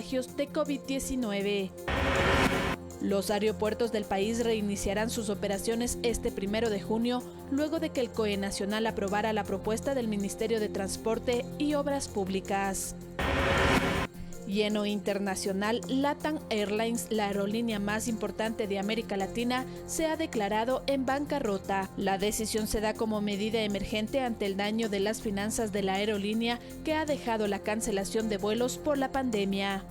contagios de COVID-19. Los aeropuertos del país reiniciarán sus operaciones este 1 de junio, luego de que el COE Nacional aprobara la propuesta del Ministerio de Transporte y Obras Públicas. Y en lo internacional, LATAM Airlines, la aerolínea más importante de América Latina, se ha declarado en bancarrota. La decisión se da como medida emergente ante el daño de las finanzas de la aerolínea que ha dejado la cancelación de vuelos por la pandemia.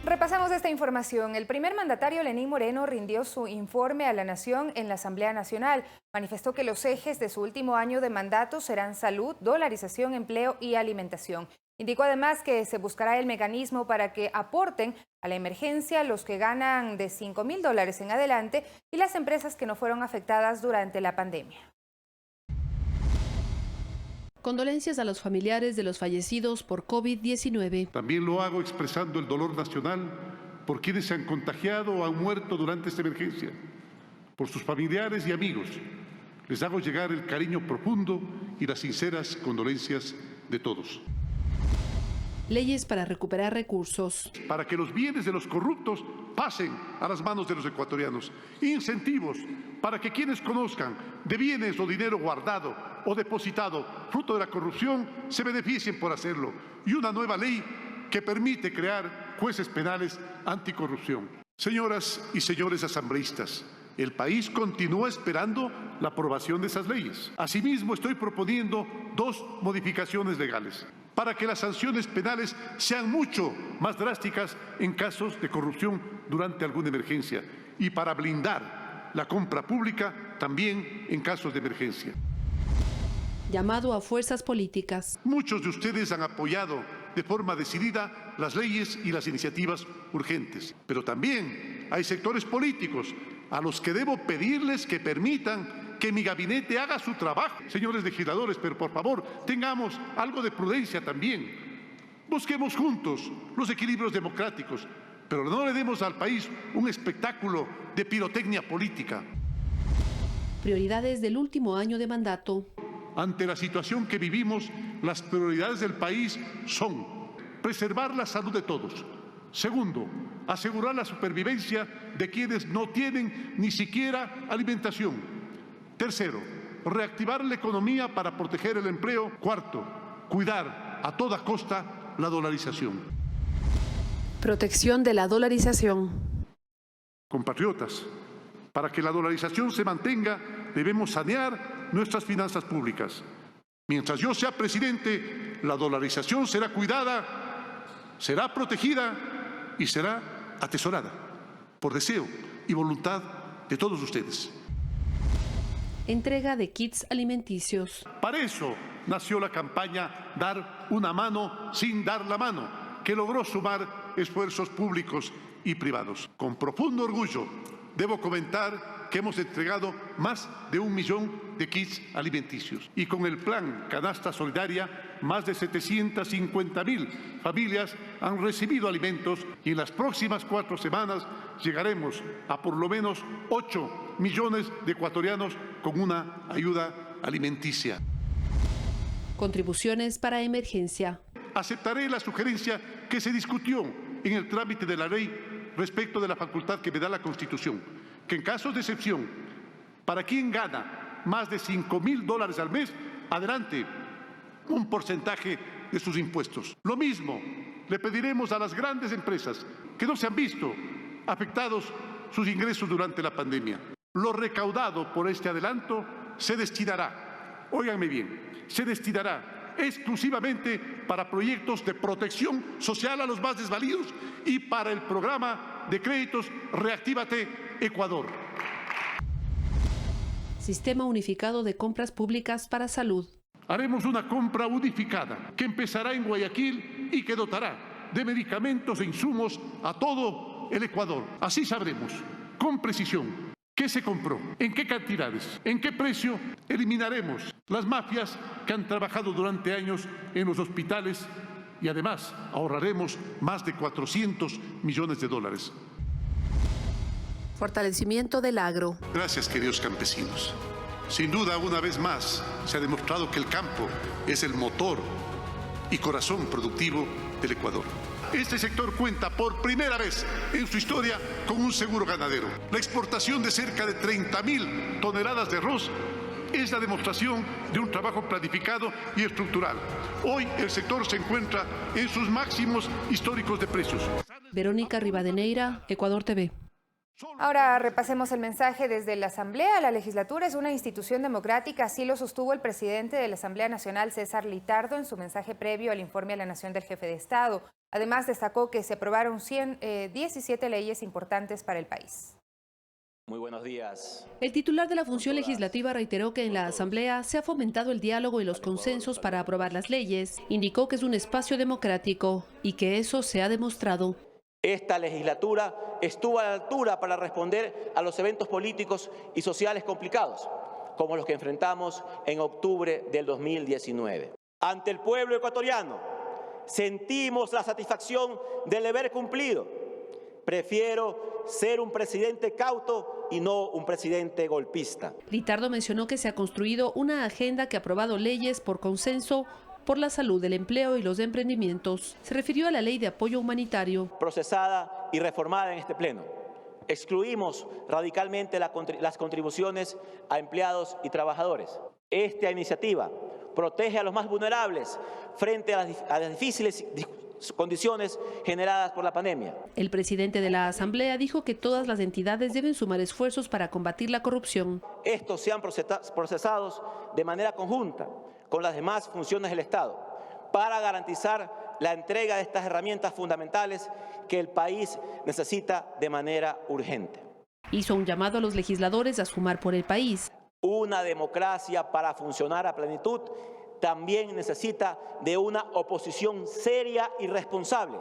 Repasamos esta información. El primer mandatario, Lenín Moreno, rindió su informe a la Nación en la Asamblea Nacional. Manifestó que los ejes de su último año de mandato serán salud, dolarización, empleo y alimentación. Indicó además que se buscará el mecanismo para que aporten a la emergencia los que ganan de $5.000 en adelante y las empresas que no fueron afectadas durante la pandemia. Condolencias a los familiares de los fallecidos por COVID-19. También lo hago expresando el dolor nacional por quienes se han contagiado o han muerto durante esta emergencia. Por sus familiares y amigos, les hago llegar el cariño profundo y las sinceras condolencias de todos. Leyes para recuperar recursos. Para que los bienes de los corruptos pasen a las manos de los ecuatorianos. Incentivos para que quienes conozcan de bienes o dinero guardado o depositado fruto de la corrupción se beneficien por hacerlo. Y una nueva ley que permite crear jueces penales anticorrupción. Señoras y señores asambleístas, el país continúa esperando la aprobación de esas leyes. Asimismo, estoy proponiendo 2 modificaciones legales para que las sanciones penales sean mucho más drásticas en casos de corrupción durante alguna emergencia y para blindar la compra pública también en casos de emergencia. Llamado a fuerzas políticas. Muchos de ustedes han apoyado de forma decidida las leyes y las iniciativas urgentes, pero también hay sectores políticos a los que debo pedirles que permitan que mi gabinete haga su trabajo. Señores legisladores, pero por favor, tengamos algo de prudencia también. Busquemos juntos los equilibrios democráticos, pero no le demos al país un espectáculo de pirotecnia política. Prioridades del último año de mandato. Ante la situación que vivimos, las prioridades del país son preservar la salud de todos. Segundo, asegurar la supervivencia de quienes no tienen ni siquiera alimentación. Tercero, reactivar la economía para proteger el empleo. Cuarto, cuidar a toda costa la dolarización. Protección de la dolarización. Compatriotas, para que la dolarización se mantenga, debemos sanear nuestras finanzas públicas. Mientras yo sea presidente, la dolarización será cuidada, será protegida y será atesorada por deseo y voluntad de todos ustedes. Entrega de kits alimenticios. Para eso nació la campaña Dar una mano sin dar la mano, que logró sumar esfuerzos públicos y privados. Con profundo orgullo debo comentar que hemos entregado más de 1 millón de kits alimenticios y con el plan Canasta Solidaria más de 750.000 familias han recibido alimentos y en las próximas 4 semanas llegaremos a por lo menos 8 millones de ecuatorianos con una ayuda alimenticia. Contribuciones para emergencia. Aceptaré la sugerencia que se discutió en el trámite de la ley respecto de la facultad que me da la Constitución, que en casos de excepción, para quien gana más de $5.000 al mes, adelante un porcentaje de sus impuestos. Lo mismo le pediremos a las grandes empresas que no se han visto afectados sus ingresos durante la pandemia. Lo recaudado por este adelanto se destinará, óiganme bien, se destinará exclusivamente para proyectos de protección social a los más desvalidos y para el programa de créditos Reactívate Ecuador. Sistema unificado de compras públicas para salud. Haremos una compra unificada que empezará en Guayaquil y que dotará de medicamentos e insumos a todo el Ecuador. Así sabremos, con precisión, qué se compró, en qué cantidades, en qué precio. Eliminaremos las mafias que han trabajado durante años en los hospitales y además ahorraremos más de 400 millones de dólares. Fortalecimiento del agro. Gracias, queridos campesinos. Sin duda, una vez más, se ha demostrado que el campo es el motor y corazón productivo del Ecuador. Este sector cuenta por primera vez en su historia con un seguro ganadero. La exportación de cerca de 30.000 toneladas de arroz es la demostración de un trabajo planificado y estructural. Hoy el sector se encuentra en sus máximos históricos de precios. Verónica Rivadeneira, Ecuador TV. Ahora repasemos el mensaje desde la Asamblea. La legislatura es una institución democrática, así lo sostuvo el presidente de la Asamblea Nacional, César Litardo, en su mensaje previo al informe a la Nación del Jefe de Estado. Además, destacó que se aprobaron 17 leyes importantes para el país. Muy buenos días. El titular de la función legislativa reiteró que en la Asamblea se ha fomentado el diálogo y los consensos para aprobar las leyes. Indicó que es un espacio democrático y que eso se ha demostrado. Esta legislatura estuvo a la altura para responder a los eventos políticos y sociales complicados, como los que enfrentamos en octubre del 2019. Ante el pueblo ecuatoriano, sentimos la satisfacción del deber cumplido. Prefiero ser un presidente cauto y no un presidente golpista. Litardo mencionó que se ha construido una agenda que ha aprobado leyes por consenso por la salud, el empleo y los emprendimientos. Se refirió a la ley de apoyo humanitario. Procesada y reformada en este pleno. Excluimos radicalmente las contribuciones a empleados y trabajadores. Esta iniciativa protege a los más vulnerables frente a las difíciles condiciones generadas por la pandemia. El presidente de la Asamblea dijo que todas las entidades deben sumar esfuerzos para combatir la corrupción. Estos sean procesados de manera conjunta con las demás funciones del Estado para garantizar la entrega de estas herramientas fundamentales que el país necesita de manera urgente. Hizo un llamado a los legisladores a sumar por el país. Una democracia para funcionar a plenitud también necesita de una oposición seria y responsable,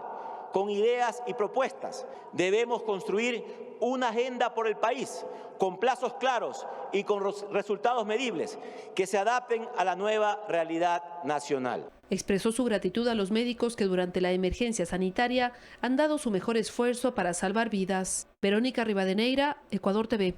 con ideas y propuestas. Debemos construir una agenda por el país, con plazos claros y con resultados medibles, que se adapten a la nueva realidad nacional. Expresó su gratitud a los médicos que durante la emergencia sanitaria han dado su mejor esfuerzo para salvar vidas. Verónica Rivadeneira, Ecuador TV.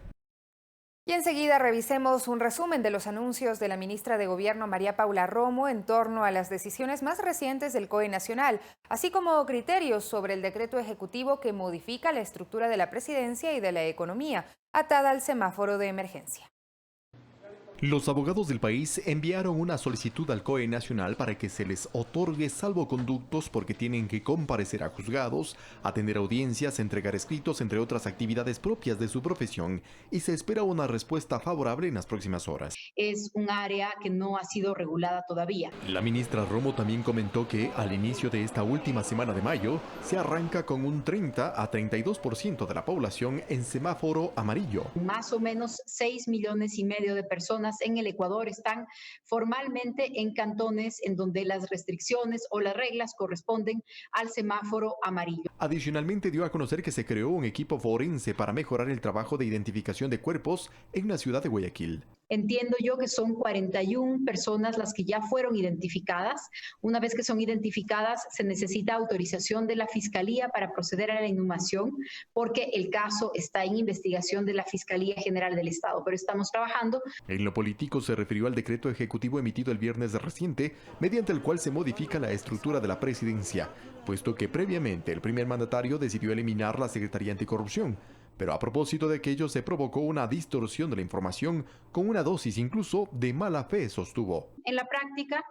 Y enseguida revisemos un resumen de los anuncios de la ministra de Gobierno María Paula Romo en torno a las decisiones más recientes del COE Nacional, así como criterios sobre el decreto ejecutivo que modifica la estructura de la presidencia y de la economía, atada al semáforo de emergencia. Los abogados del país enviaron una solicitud al COE Nacional para que se les otorgue salvoconductos porque tienen que comparecer a juzgados, atender audiencias, entregar escritos, entre otras actividades propias de su profesión, y se espera una respuesta favorable en las próximas horas. Es un área que no ha sido regulada todavía. La ministra Romo también comentó que al inicio de esta última semana de mayo se arranca con un 30 a 32% de la población en semáforo amarillo. Más o menos 6,5 millones de personas en el Ecuador están formalmente en cantones en donde las restricciones o las reglas corresponden al semáforo amarillo. Adicionalmente dio a conocer que se creó un equipo forense para mejorar el trabajo de identificación de cuerpos en la ciudad de Guayaquil. Entiendo yo que son 41 personas las que ya fueron identificadas. Una vez que son identificadas, se necesita autorización de la Fiscalía para proceder a la inhumación, porque el caso está en investigación de la Fiscalía General del Estado, pero estamos trabajando. En lo político se refirió al decreto ejecutivo emitido el viernes reciente, mediante el cual se modifica la estructura de la presidencia, puesto que previamente el primer mandatario decidió eliminar la Secretaría Anticorrupción. Pero a propósito de aquello se provocó una distorsión de la información con una dosis incluso de mala fe, sostuvo. En la práctica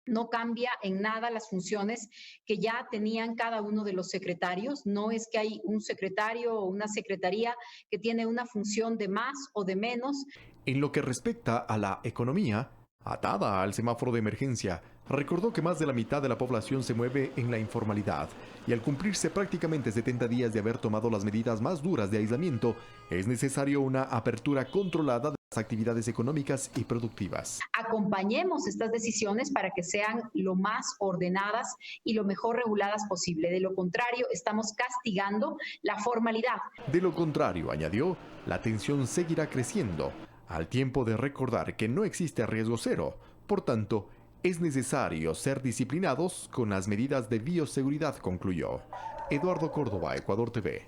no cambia en nada las funciones que ya tenían cada uno de los secretarios. No es que hay un secretario o una secretaría que tiene una función de más o de menos. En lo que respecta a la economía, atada al semáforo de emergencia, recordó que más de la mitad de la población se mueve en la informalidad y al cumplirse prácticamente 70 días de haber tomado las medidas más duras de aislamiento, es necesario una apertura controlada actividades económicas y productivas. Acompañemos estas decisiones para que sean lo más ordenadas y lo mejor reguladas posible. De lo contrario, estamos castigando la formalidad. De lo contrario, añadió, la tensión seguirá creciendo, al tiempo de recordar que no existe riesgo cero. Por tanto, es necesario ser disciplinados con las medidas de bioseguridad, concluyó. Eduardo Córdoba, Ecuador TV.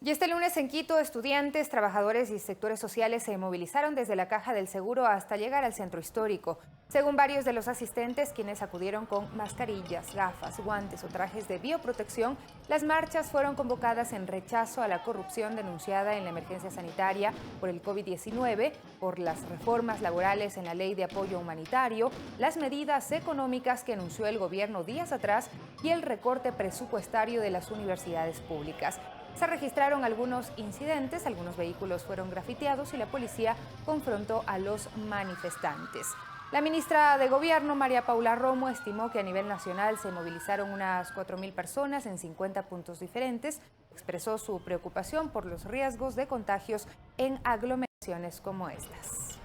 Y este lunes en Quito, estudiantes, trabajadores y sectores sociales se movilizaron desde la Caja del Seguro hasta llegar al centro histórico. Según varios de los asistentes, quienes acudieron con mascarillas, gafas, guantes o trajes de bioprotección, las marchas fueron convocadas en rechazo a la corrupción denunciada en la emergencia sanitaria por el COVID-19, por las reformas laborales en la Ley de Apoyo Humanitario, las medidas económicas que anunció el gobierno días atrás y el recorte presupuestario de las universidades públicas. Se registraron algunos incidentes, algunos vehículos fueron grafiteados y la policía confrontó a los manifestantes. La ministra de Gobierno, María Paula Romo, estimó que a nivel nacional se movilizaron unas 4.000 personas en 50 puntos diferentes. Expresó su preocupación por los riesgos de contagios en aglomeraciones como estas.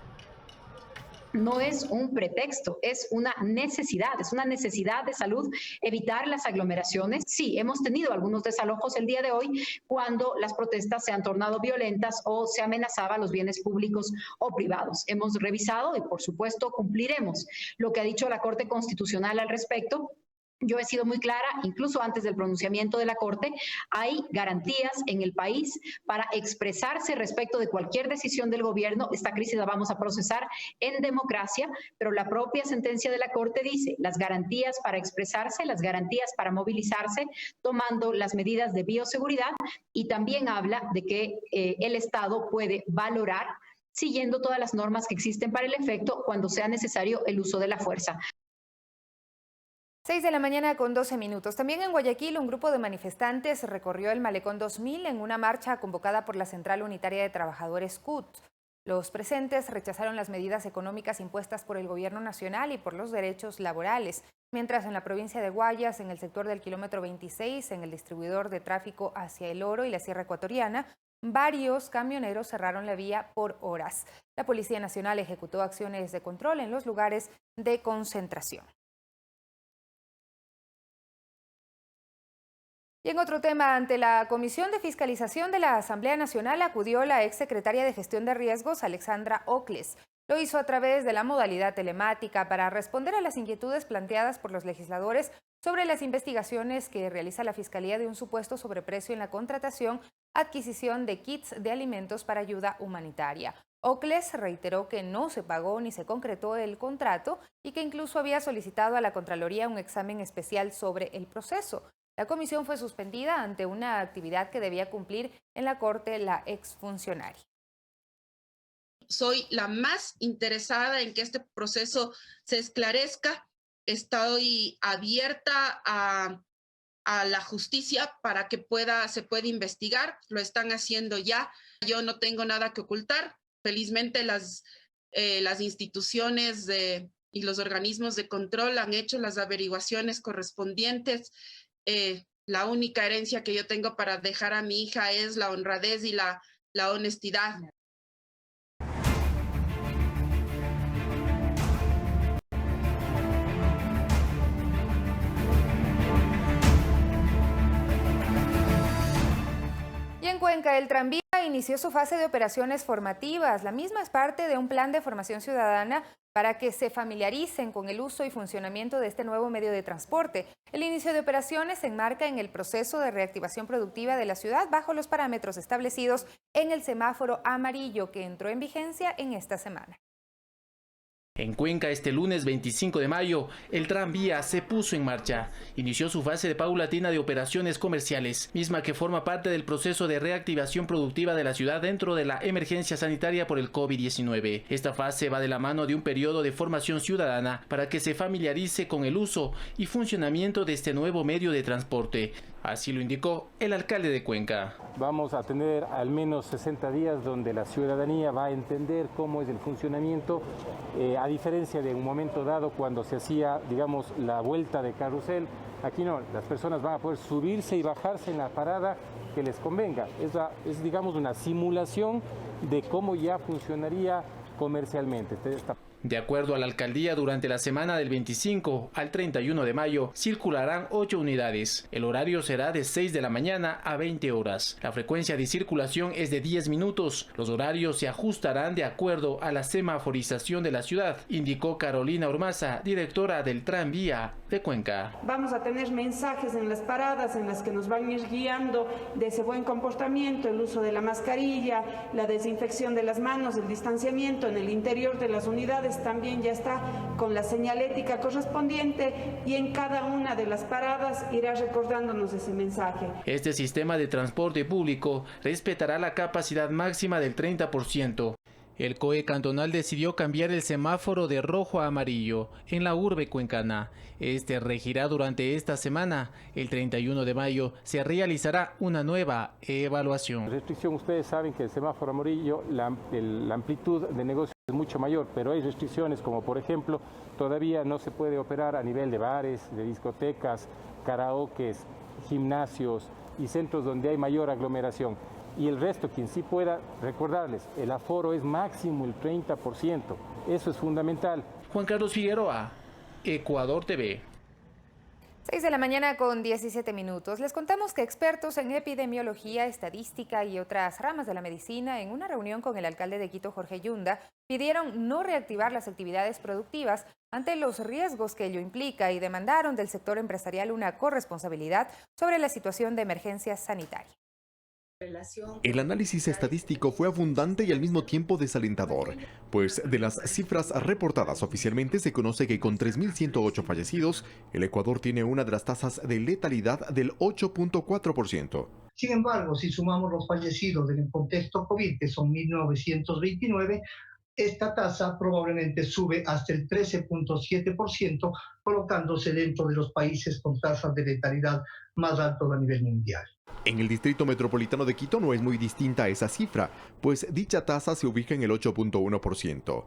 No es un pretexto, es una necesidad de salud evitar las aglomeraciones. Sí, hemos tenido algunos desalojos el día de hoy cuando las protestas se han tornado violentas o se amenazaba los bienes públicos o privados. Hemos revisado y por supuesto cumpliremos lo que ha dicho la Corte Constitucional al respecto. Yo he sido muy clara, incluso antes del pronunciamiento de la Corte, hay garantías en el país para expresarse respecto de cualquier decisión del gobierno. Esta crisis la vamos a procesar en democracia, pero la propia sentencia de la Corte dice las garantías para expresarse, las garantías para movilizarse, tomando las medidas de bioseguridad, y también habla de que el Estado puede valorar, siguiendo todas las normas que existen para el efecto, cuando sea necesario el uso de la fuerza. 6 de la mañana con 12 minutos. También en Guayaquil, un grupo de manifestantes recorrió el Malecón 2000 en una marcha convocada por la Central Unitaria de Trabajadores CUT. Los presentes rechazaron las medidas económicas impuestas por el gobierno nacional y por los derechos laborales, mientras en la provincia de Guayas, en el sector del kilómetro 26, en el distribuidor de tráfico hacia El Oro y la Sierra Ecuatoriana, varios camioneros cerraron la vía por horas. La Policía Nacional ejecutó acciones de control en los lugares de concentración. Y en otro tema, ante la Comisión de Fiscalización de la Asamblea Nacional acudió la exsecretaria de Gestión de Riesgos, Alexandra Ocles. Lo hizo a través de la modalidad telemática para responder a las inquietudes planteadas por los legisladores sobre las investigaciones que realiza la Fiscalía de un supuesto sobreprecio en la contratación, adquisición de kits de alimentos para ayuda humanitaria. Ocles reiteró que no se pagó ni se concretó el contrato y que incluso había solicitado a la Contraloría un examen especial sobre el proceso. La comisión fue suspendida ante una actividad que debía cumplir en la Corte la exfuncionaria. Soy la más interesada en que este proceso se esclarezca. Estoy abierta a la justicia para que se pueda investigar. Lo están haciendo ya. Yo no tengo nada que ocultar. Felizmente las instituciones y los organismos de control han hecho las averiguaciones correspondientes. La única herencia que yo tengo para dejar a mi hija es la honradez y la honestidad. Y en Cuenca, el tranvía inició su fase de operaciones formativas. La misma es parte de un plan de formación ciudadana para que se familiaricen con el uso y funcionamiento de este nuevo medio de transporte. El inicio de operaciones se enmarca en el proceso de reactivación productiva de la ciudad bajo los parámetros establecidos en el semáforo amarillo que entró en vigencia en esta semana. En Cuenca, este lunes 25 de mayo, el tranvía se puso en marcha. Inició su fase de paulatina de operaciones comerciales, misma que forma parte del proceso de reactivación productiva de la ciudad dentro de la emergencia sanitaria por el COVID-19. Esta fase va de la mano de un periodo de formación ciudadana para que se familiarice con el uso y funcionamiento de este nuevo medio de transporte. Así lo indicó el alcalde de Cuenca. Vamos a tener al menos 60 días donde la ciudadanía va a entender cómo es el funcionamiento, a diferencia de un momento dado cuando se hacía, digamos, la vuelta de carrusel. Aquí no, las personas van a poder subirse y bajarse en la parada que les convenga. Es digamos, una simulación de cómo ya funcionaría comercialmente. De acuerdo a la alcaldía, durante la semana del 25 al 31 de mayo circularán 8 unidades. El horario será de 6 de la mañana a 20 horas. La frecuencia de circulación es de 10 minutos. Los horarios se ajustarán de acuerdo a la semaforización de la ciudad, indicó Carolina Ormaza, directora del Tranvía de Cuenca. Vamos a tener mensajes en las paradas en las que nos van a ir guiando de ese buen comportamiento, el uso de la mascarilla, la desinfección de las manos, el distanciamiento en el interior de las unidades. También ya está con la señalética correspondiente y en cada una de las paradas irá recordándonos ese mensaje. Este sistema de transporte público respetará la capacidad máxima del 30%. El COE cantonal decidió cambiar el semáforo de rojo a amarillo en la urbe cuencana. Este regirá durante esta semana. El 31 de mayo se realizará una nueva evaluación. La restricción, ustedes saben que el semáforo amarillo, la amplitud de negocio es mucho mayor, pero hay restricciones como, por ejemplo, todavía no se puede operar a nivel de bares, de discotecas, karaokes, gimnasios y centros donde hay mayor aglomeración. Y el resto, quien sí pueda, recordarles, el aforo es máximo el 30%. Eso es fundamental. Juan Carlos Figueroa, Ecuador TV. 6 de la mañana con 17 minutos. Les contamos que expertos en epidemiología, estadística y otras ramas de la medicina, en una reunión con el alcalde de Quito, Jorge Yunda, pidieron no reactivar las actividades productivas ante los riesgos que ello implica y demandaron del sector empresarial una corresponsabilidad sobre la situación de emergencia sanitaria. El análisis estadístico fue abundante y al mismo tiempo desalentador, pues de las cifras reportadas oficialmente se conoce que con 3.108 fallecidos, el Ecuador tiene una de las tasas de letalidad del 8.4%. Sin embargo, si sumamos los fallecidos en el contexto COVID, que son 1.929, esta tasa probablemente sube hasta el 13.7%, colocándose dentro de los países con tasas de letalidad más altas a nivel mundial. En el Distrito Metropolitano de Quito no es muy distinta esa cifra, pues dicha tasa se ubica en el 8.1%.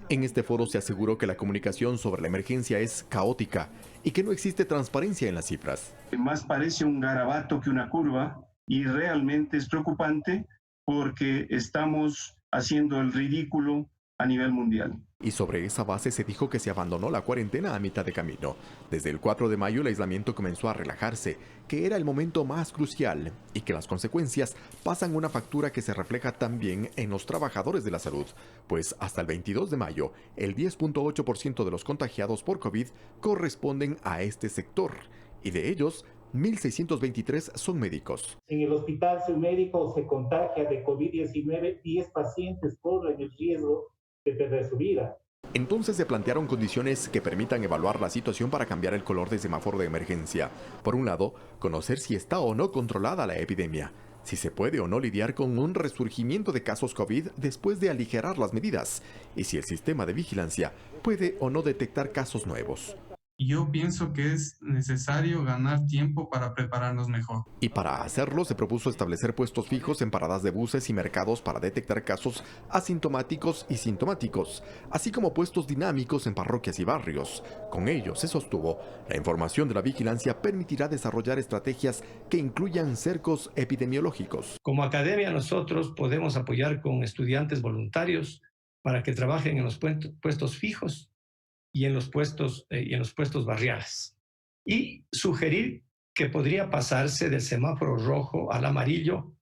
En este foro se aseguró que la comunicación sobre la emergencia es caótica y que no existe transparencia en las cifras. Más parece un garabato que una curva y realmente es preocupante porque estamos haciendo el ridículo a nivel mundial. Y sobre esa base se dijo que se abandonó la cuarentena a mitad de camino. Desde el 4 de mayo el aislamiento comenzó a relajarse, que era el momento más crucial y que las consecuencias pasan una factura que se refleja también en los trabajadores de la salud, pues hasta el 22 de mayo el 10.8% de los contagiados por COVID corresponden a este sector y de ellos 1.623 son médicos. En el hospital, si un médico se contagia de COVID-19, 10 pacientes corren el riesgo de perder su vida. Entonces se plantearon condiciones que permitan evaluar la situación para cambiar el color de semáforo de emergencia. Por un lado, conocer si está o no controlada la epidemia, si se puede o no lidiar con un resurgimiento de casos COVID después de aligerar las medidas, y si el sistema de vigilancia puede o no detectar casos nuevos. Yo pienso que es necesario ganar tiempo para prepararnos mejor. Y para hacerlo se propuso establecer puestos fijos en paradas de buses y mercados para detectar casos asintomáticos y sintomáticos, así como puestos dinámicos en parroquias y barrios. Con ello, se sostuvo, la información de la vigilancia permitirá desarrollar estrategias que incluyan cercos epidemiológicos. Como academia nosotros podemos apoyar con estudiantes voluntarios para que trabajen en los puestos fijos y en los puestos barriales. Y sugerir que podría pasarse del semáforo rojo al amarillo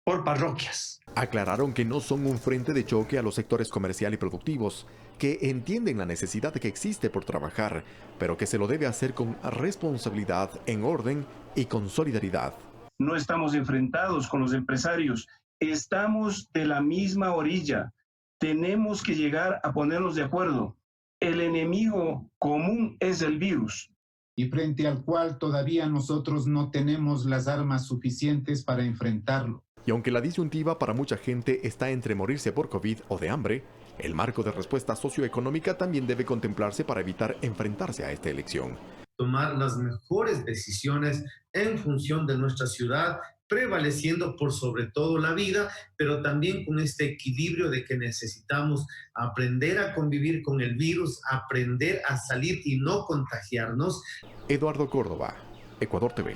por parroquias. Aclararon que no son un frente de choque a los sectores comercial y productivos, que entienden la necesidad que existe por trabajar, pero que se lo debe hacer con responsabilidad, en orden y con solidaridad. No estamos enfrentados con los empresarios, estamos de la misma orilla. Tenemos que llegar a ponernos de acuerdo. El enemigo común es el virus. Y frente al cual todavía nosotros no tenemos las armas suficientes para enfrentarlo. Y aunque la disyuntiva para mucha gente está entre morirse por COVID o de hambre, el marco de respuesta socioeconómica también debe contemplarse para evitar enfrentarse a esta elección. tomar las mejores decisiones en función de nuestra ciudad, prevaleciendo por sobre todo la vida, pero también con este equilibrio de que necesitamos aprender a convivir con el virus, aprender a salir y no contagiarnos. Eduardo Córdoba, Ecuador TV.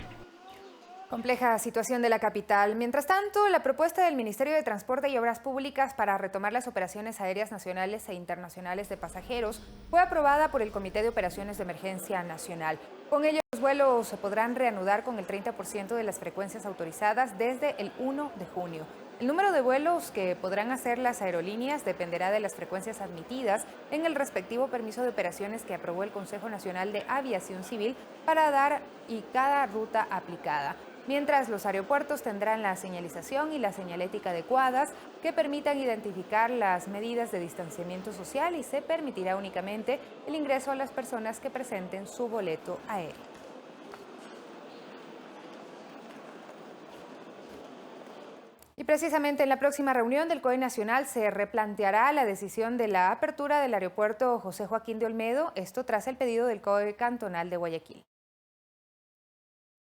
Compleja situación de la capital. Mientras tanto, la propuesta del Ministerio de Transporte y Obras Públicas para retomar las operaciones aéreas nacionales e internacionales de pasajeros fue aprobada por el Comité de Operaciones de Emergencia Nacional. Con ello, los vuelos se podrán reanudar con el 30% de las frecuencias autorizadas desde el 1 de junio. El número de vuelos que podrán hacer las aerolíneas dependerá de las frecuencias admitidas en el respectivo permiso de operaciones que aprobó el Consejo Nacional de Aviación Civil para dar y cada ruta aplicada. Mientras los aeropuertos tendrán la señalización y la señalética adecuadas que permitan identificar las medidas de distanciamiento social y se permitirá únicamente el ingreso a las personas que presenten su boleto aéreo. Y precisamente en la próxima reunión del COE Nacional se replanteará la decisión de la apertura del aeropuerto José Joaquín de Olmedo, esto tras el pedido del COE Cantonal de Guayaquil.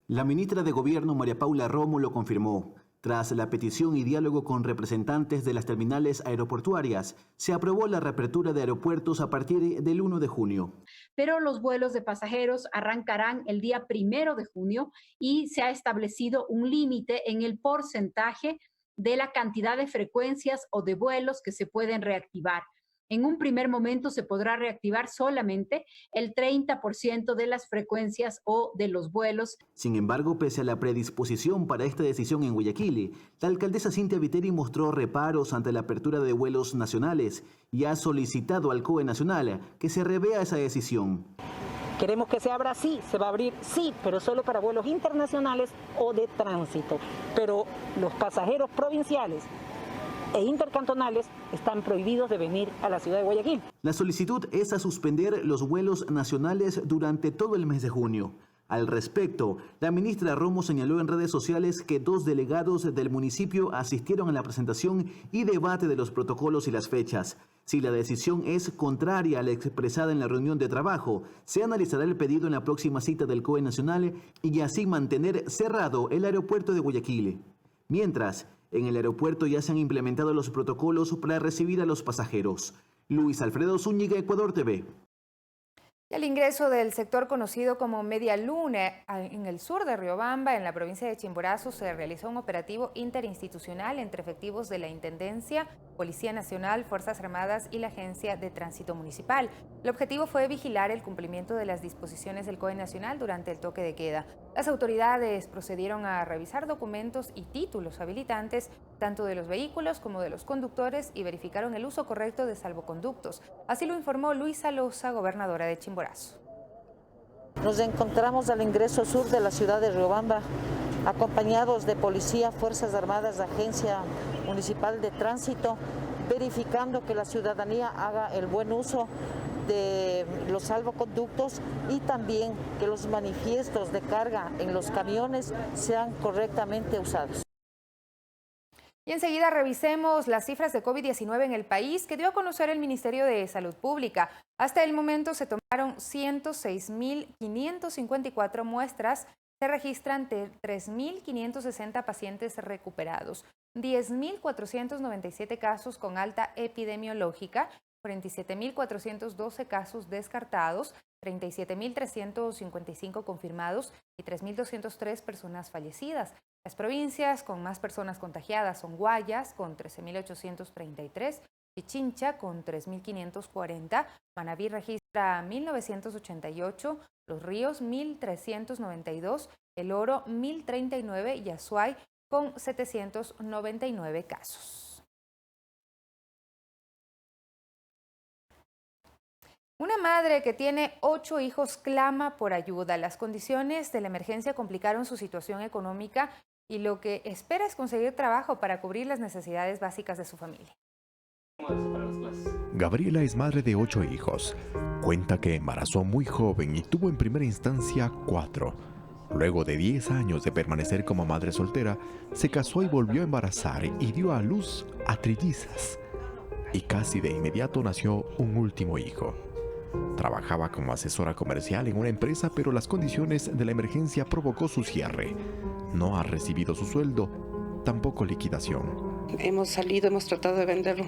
La ministra de Gobierno, María Paula Romo, lo confirmó. Tras la petición y diálogo con representantes de las terminales aeroportuarias, se aprobó la reapertura de aeropuertos a partir del 1 de junio. Pero los vuelos de pasajeros arrancarán el día 1 de junio y se ha establecido un límite en el porcentaje de la cantidad de frecuencias o de vuelos que se pueden reactivar. En un primer momento se podrá reactivar solamente el 30% de las frecuencias o de los vuelos. Sin embargo, pese a la predisposición para esta decisión en Guayaquil, la alcaldesa Cintia Viteri mostró reparos ante la apertura de vuelos nacionales y ha solicitado al COE Nacional que se revea esa decisión. Queremos que se abra, sí, se va a abrir, sí, pero solo para vuelos internacionales o de tránsito. Pero los pasajeros provinciales e intercantonales están prohibidos de venir a la ciudad de Guayaquil. La solicitud es a suspender los vuelos nacionales durante todo el mes de junio. Al respecto, la ministra Romo señaló en redes sociales que 2 delegados del municipio asistieron a la presentación y debate de los protocolos y las fechas. Si la decisión es contraria a la expresada en la reunión de trabajo, se analizará el pedido en la próxima cita del COE Nacional y así mantener cerrado el aeropuerto de Guayaquil. Mientras, en el aeropuerto ya se han implementado los protocolos para recibir a los pasajeros. Luis Alfredo Zúñiga, Ecuador TV. El ingreso del sector conocido como Media Luna en el sur de Riobamba, en la provincia de Chimborazo, se realizó un operativo interinstitucional entre efectivos de la Intendencia, Policía Nacional, Fuerzas Armadas y la Agencia de Tránsito Municipal. El objetivo fue vigilar el cumplimiento de las disposiciones del COE Nacional durante el toque de queda. Las autoridades procedieron a revisar documentos y títulos habilitantes, tanto de los vehículos como de los conductores, y verificaron el uso correcto de salvoconductos. Así lo informó Luisa Loza, gobernadora de Chimborazo. Nos encontramos al ingreso sur de la ciudad de Riobamba, acompañados de policía, Fuerzas Armadas, Agencia Municipal de Tránsito, verificando que la ciudadanía haga el buen uso de los salvoconductos y también que los manifiestos de carga en los camiones sean correctamente usados. Y enseguida revisemos las cifras de COVID-19 en el país que dio a conocer el Ministerio de Salud Pública. Hasta el momento se tomaron 106.554 muestras. Se registran 3.560 pacientes recuperados, 10.497 casos con alta epidemiológica, 47.412 casos descartados, 37.355 confirmados y 3.203 personas fallecidas. Las provincias con más personas contagiadas son Guayas con 13.833, Pichincha con 3.540, Manabí registra 1.988, Los Ríos 1.392, El Oro 1.039 y Azuay con 799 casos. Una madre que tiene 8 hijos clama por ayuda. Las condiciones de la emergencia complicaron su situación económica y lo que espera es conseguir trabajo para cubrir las necesidades básicas de su familia. Gabriela es madre de 8 hijos. Cuenta que embarazó muy joven y tuvo en primera instancia 4. Luego de 10 años de permanecer como madre soltera, se casó y volvió a embarazar y dio a luz a trillizas. Y casi de inmediato nació un último hijo. Trabajaba como asesora comercial en una empresa, pero las condiciones de la emergencia provocó su cierre. No ha recibido su sueldo, tampoco liquidación. Hemos salido, hemos tratado de vender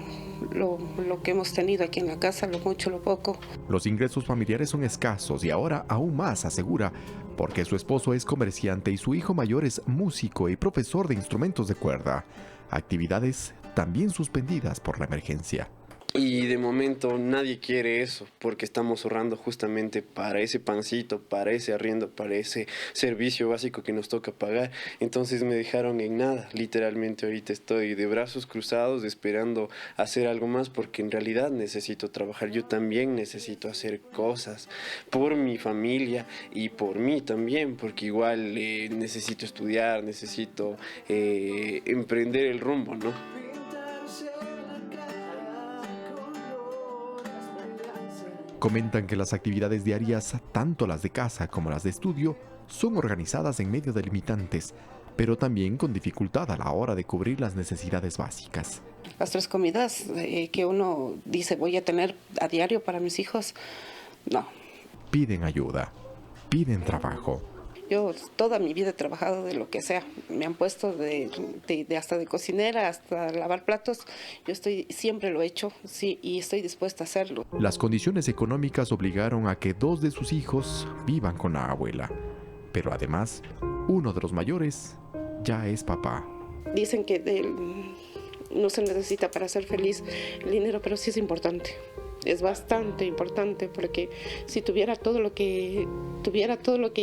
lo que hemos tenido aquí en la casa, lo mucho, lo poco. Los ingresos familiares son escasos y ahora aún más, asegura, porque su esposo es comerciante y su hijo mayor es músico y profesor de instrumentos de cuerda. Actividades también suspendidas por la emergencia. Y de momento nadie quiere eso, porque estamos ahorrando justamente para ese pancito, para ese arriendo, para ese servicio básico que nos toca pagar. Entonces me dejaron en nada, literalmente ahorita estoy de brazos cruzados esperando hacer algo más, porque en realidad necesito trabajar. Yo también necesito hacer cosas por mi familia y por mí también, porque igual necesito estudiar, necesito emprender el rumbo, ¿no? Comentan que las actividades diarias, tanto las de casa como las de estudio, son organizadas en medio de limitantes, pero también con dificultad a la hora de cubrir las necesidades básicas. Las 3 comidas que uno dice voy a tener a diario para mis hijos, no. Piden ayuda, piden trabajo. Yo toda mi vida he trabajado de lo que sea. Me han puesto hasta de cocinera, hasta lavar platos. Yo siempre lo he hecho, sí, y estoy dispuesta a hacerlo. Las condiciones económicas obligaron a que 2 de sus hijos vivan con la abuela. Pero además, uno de los mayores ya es papá. Dicen que no se necesita para ser feliz el dinero, pero sí es importante. Es bastante importante, porque si tuviera todo lo que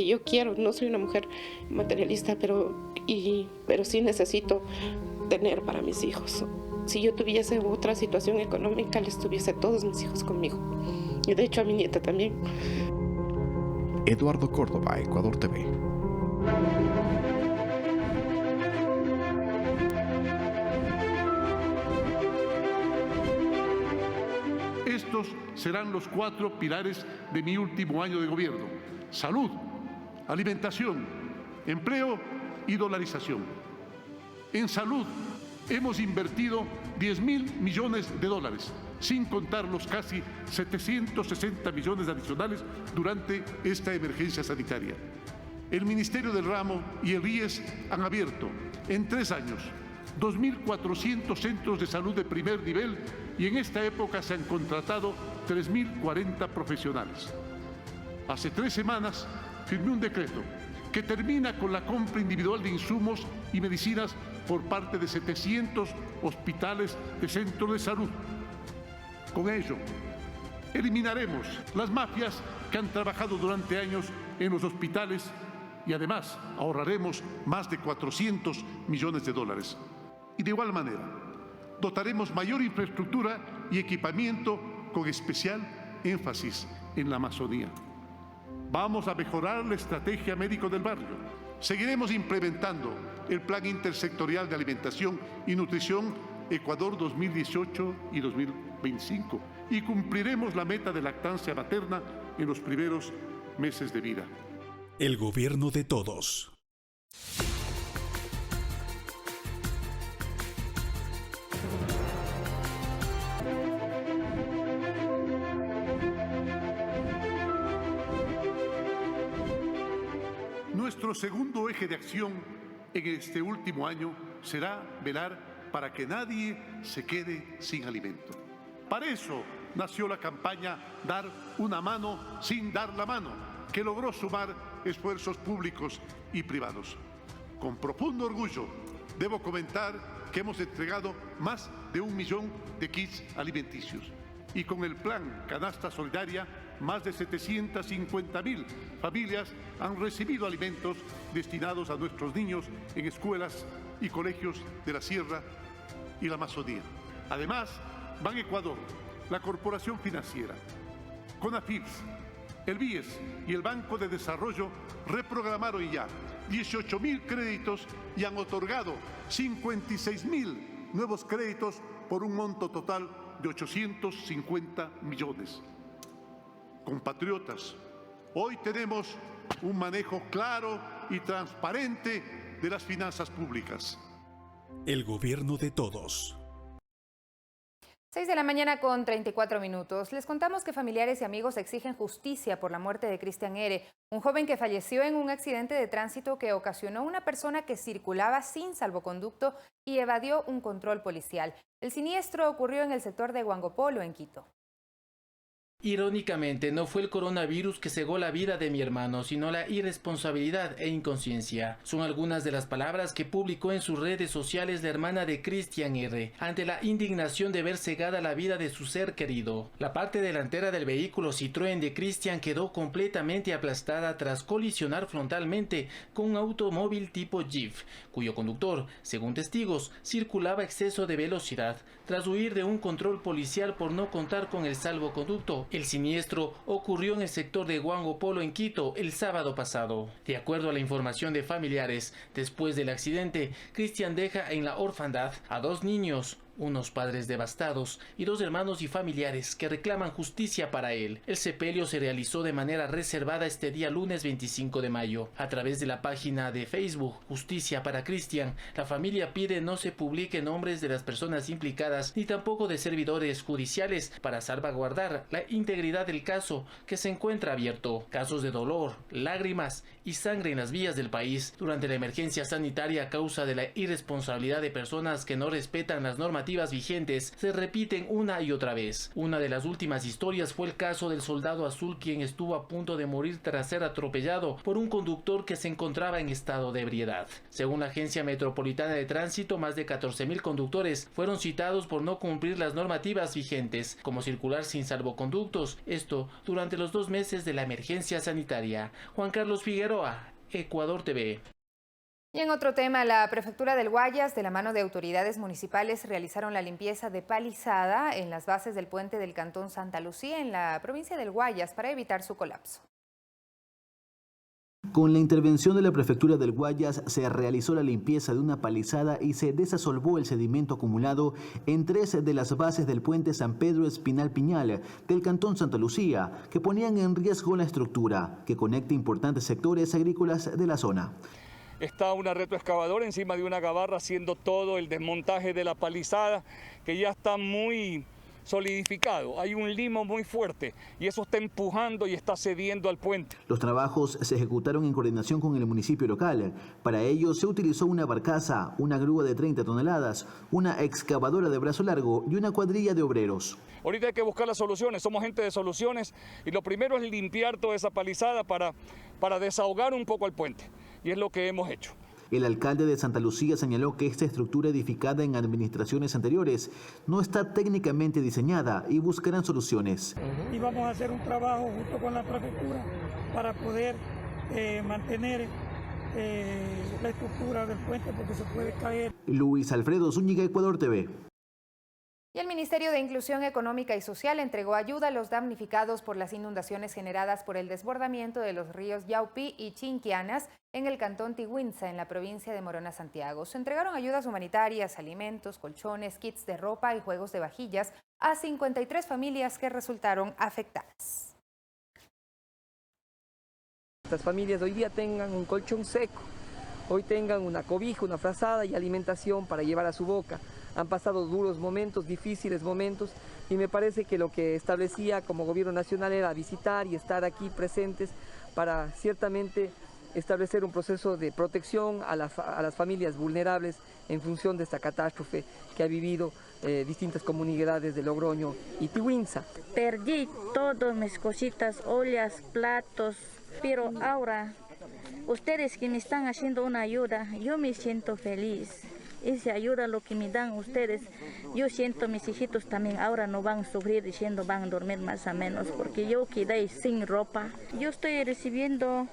yo quiero, no soy una mujer materialista, pero sí necesito tener para mis hijos. Si yo tuviese otra situación económica, les tuviese todos mis hijos conmigo. Y de hecho a mi nieta también. Eduardo Córdoba, Ecuador TV. Estos serán los 4 pilares de mi último año de gobierno: salud, alimentación, empleo y dolarización. En salud hemos invertido 10.000 millones de dólares, sin contar los casi 760 millones adicionales durante esta emergencia sanitaria. El Ministerio del Ramo y el IES han abierto en 3 años 2.400 centros de salud de primer nivel, y en esta época se han contratado 3.040 profesionales. Hace 3 semanas firmé un decreto que termina con la compra individual de insumos y medicinas por parte de 700 hospitales de centros de salud. Con ello, eliminaremos las mafias que han trabajado durante años en los hospitales y además ahorraremos más de 400 millones de dólares. Y de igual manera, dotaremos mayor infraestructura y equipamiento con especial énfasis en la Amazonía. Vamos a mejorar la estrategia médico del barrio. Seguiremos implementando el Plan Intersectorial de Alimentación y Nutrición Ecuador 2018 y 2025 y cumpliremos la meta de lactancia materna en los primeros meses de vida. El gobierno de todos. Nuestro segundo eje de acción en este último año será velar para que nadie se quede sin alimento. Para eso nació la campaña Dar una mano sin dar la mano, que logró sumar esfuerzos públicos y privados. Con profundo orgullo, debo comentar que hemos entregado más de 1 millón de kits alimenticios y con el plan Canasta Solidaria, más de 750.000 familias han recibido alimentos destinados a nuestros niños en escuelas y colegios de la Sierra y la Amazonía. Además, Ban Ecuador, la Corporación Financiera, CONAFIPS, el BIES y el Banco de Desarrollo reprogramaron ya 18.000 créditos y han otorgado 56.000 nuevos créditos por un monto total de 850 millones. Compatriotas, hoy tenemos un manejo claro y transparente de las finanzas públicas. El gobierno de todos. 6 de la mañana con 34 minutos. Les contamos que familiares y amigos exigen justicia por la muerte de Cristian R., un joven que falleció en un accidente de tránsito que ocasionó una persona que circulaba sin salvoconducto y evadió un control policial. El siniestro ocurrió en el sector de Huangopolo, en Quito. Irónicamente, no fue el coronavirus que cegó la vida de mi hermano, sino la irresponsabilidad e inconsciencia. Son algunas de las palabras que publicó en sus redes sociales la hermana de Cristian R., ante la indignación de ver cegada la vida de su ser querido. La parte delantera del vehículo Citroën de Cristian quedó completamente aplastada tras colisionar frontalmente con un automóvil tipo Jeep, cuyo conductor, según testigos, circulaba a exceso de velocidad, tras huir de un control policial por no contar con el salvoconducto. El siniestro ocurrió en el sector de Huangopolo, en Quito, el sábado pasado. De acuerdo a la información de familiares, después del accidente, Cristian deja en la orfandad a 2 niños, unos padres devastados y 2 hermanos y familiares que reclaman justicia para él. El sepelio se realizó de manera reservada este día lunes 25 de mayo. A través de la página de Facebook Justicia para Cristian, la familia pide no se publiquen nombres de las personas implicadas ni tampoco de servidores judiciales para salvaguardar la integridad del caso, que se encuentra abierto. Casos de dolor, lágrimas y sangre en las vías del país durante la emergencia sanitaria a causa de la irresponsabilidad de personas que no respetan las normativas vigentes se repiten una y otra vez. Una de las últimas historias fue el caso del soldado azul, quien estuvo a punto de morir tras ser atropellado por un conductor que se encontraba en estado de ebriedad. Según la Agencia Metropolitana de Tránsito, más de 14.000 conductores fueron citados por no cumplir las normativas vigentes, como circular sin salvoconductos, esto durante los 2 meses de la emergencia sanitaria. Juan Carlos Figueroa, Ecuador TV. Y en otro tema, la Prefectura del Guayas, de la mano de autoridades municipales, realizaron la limpieza de palizada en las bases del puente del Cantón Santa Lucía, en la provincia del Guayas, para evitar su colapso. Con la intervención de la Prefectura del Guayas se realizó la limpieza de una palizada y se desasolvó el sedimento acumulado en 3 de las bases del puente San Pedro Espinal Piñal del Cantón Santa Lucía, que ponían en riesgo la estructura que conecta importantes sectores agrícolas de la zona. Está una retroexcavadora encima de una gabarra haciendo todo el desmontaje de la palizada, que ya está muy solidificado. Hay un limo muy fuerte y eso está empujando y está cediendo al puente. Los trabajos se ejecutaron en coordinación con el municipio local. Para ello se utilizó una barcaza, una grúa de 30 toneladas, una excavadora de brazo largo y una cuadrilla de obreros. Ahorita hay que buscar las soluciones, somos gente de soluciones y lo primero es limpiar toda esa palizada para desahogar un poco el puente. Y es lo que hemos hecho. El alcalde de Santa Lucía señaló que esta estructura, edificada en administraciones anteriores, no está técnicamente diseñada y buscarán soluciones. Y vamos a hacer un trabajo junto con la prefectura para poder mantener la estructura del puente, porque se puede caer. Luis Alfredo Zúñiga, Ecuador TV. Y el Ministerio de Inclusión Económica y Social entregó ayuda a los damnificados por las inundaciones generadas por el desbordamiento de los ríos Yaupí y Chinquianas en el cantón Tiguinza, en la provincia de Morona, Santiago. Se entregaron ayudas humanitarias, alimentos, colchones, kits de ropa y juegos de vajillas a 53 familias que resultaron afectadas. Estas familias hoy día tengan un colchón seco, hoy tengan una cobija, una frazada y alimentación para llevar a su boca. Han pasado duros momentos, difíciles momentos, y me parece que lo que establecía como gobierno nacional era visitar y estar aquí presentes para ciertamente establecer un proceso de protección a las familias vulnerables en función de esta catástrofe que ha vivido distintas comunidades de Logroño y Tiguinza. Perdí todas mis cositas, ollas, platos, pero ahora ustedes que me están haciendo una ayuda, yo me siento feliz. Esa ayuda, lo que me dan ustedes, yo siento mis hijitos también ahora no van a sufrir diciendo van a dormir más o menos, porque yo quedé sin ropa. Yo estoy recibiendo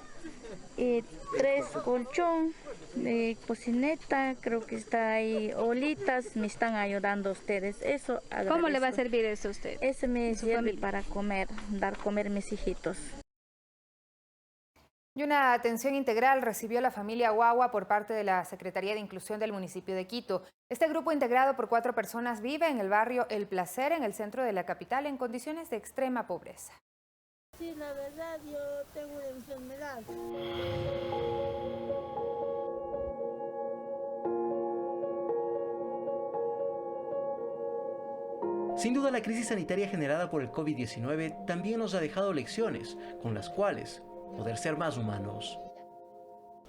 3 colchón, cocineta, creo que está ahí, olitas, me están ayudando ustedes. Eso agradezco. ¿Cómo le va a servir eso a usted? Eso me sirve para comer, dar comer a mis hijitos. Y una atención integral recibió la familia Guagua por parte de la Secretaría de Inclusión del municipio de Quito. Este grupo, integrado por 4 personas, vive en el barrio El Placer, en el centro de la capital, en condiciones de extrema pobreza. Sí, la verdad, yo tengo una enfermedad. Sin duda, la crisis sanitaria generada por el COVID-19 también nos ha dejado lecciones con las cuales poder ser más humanos.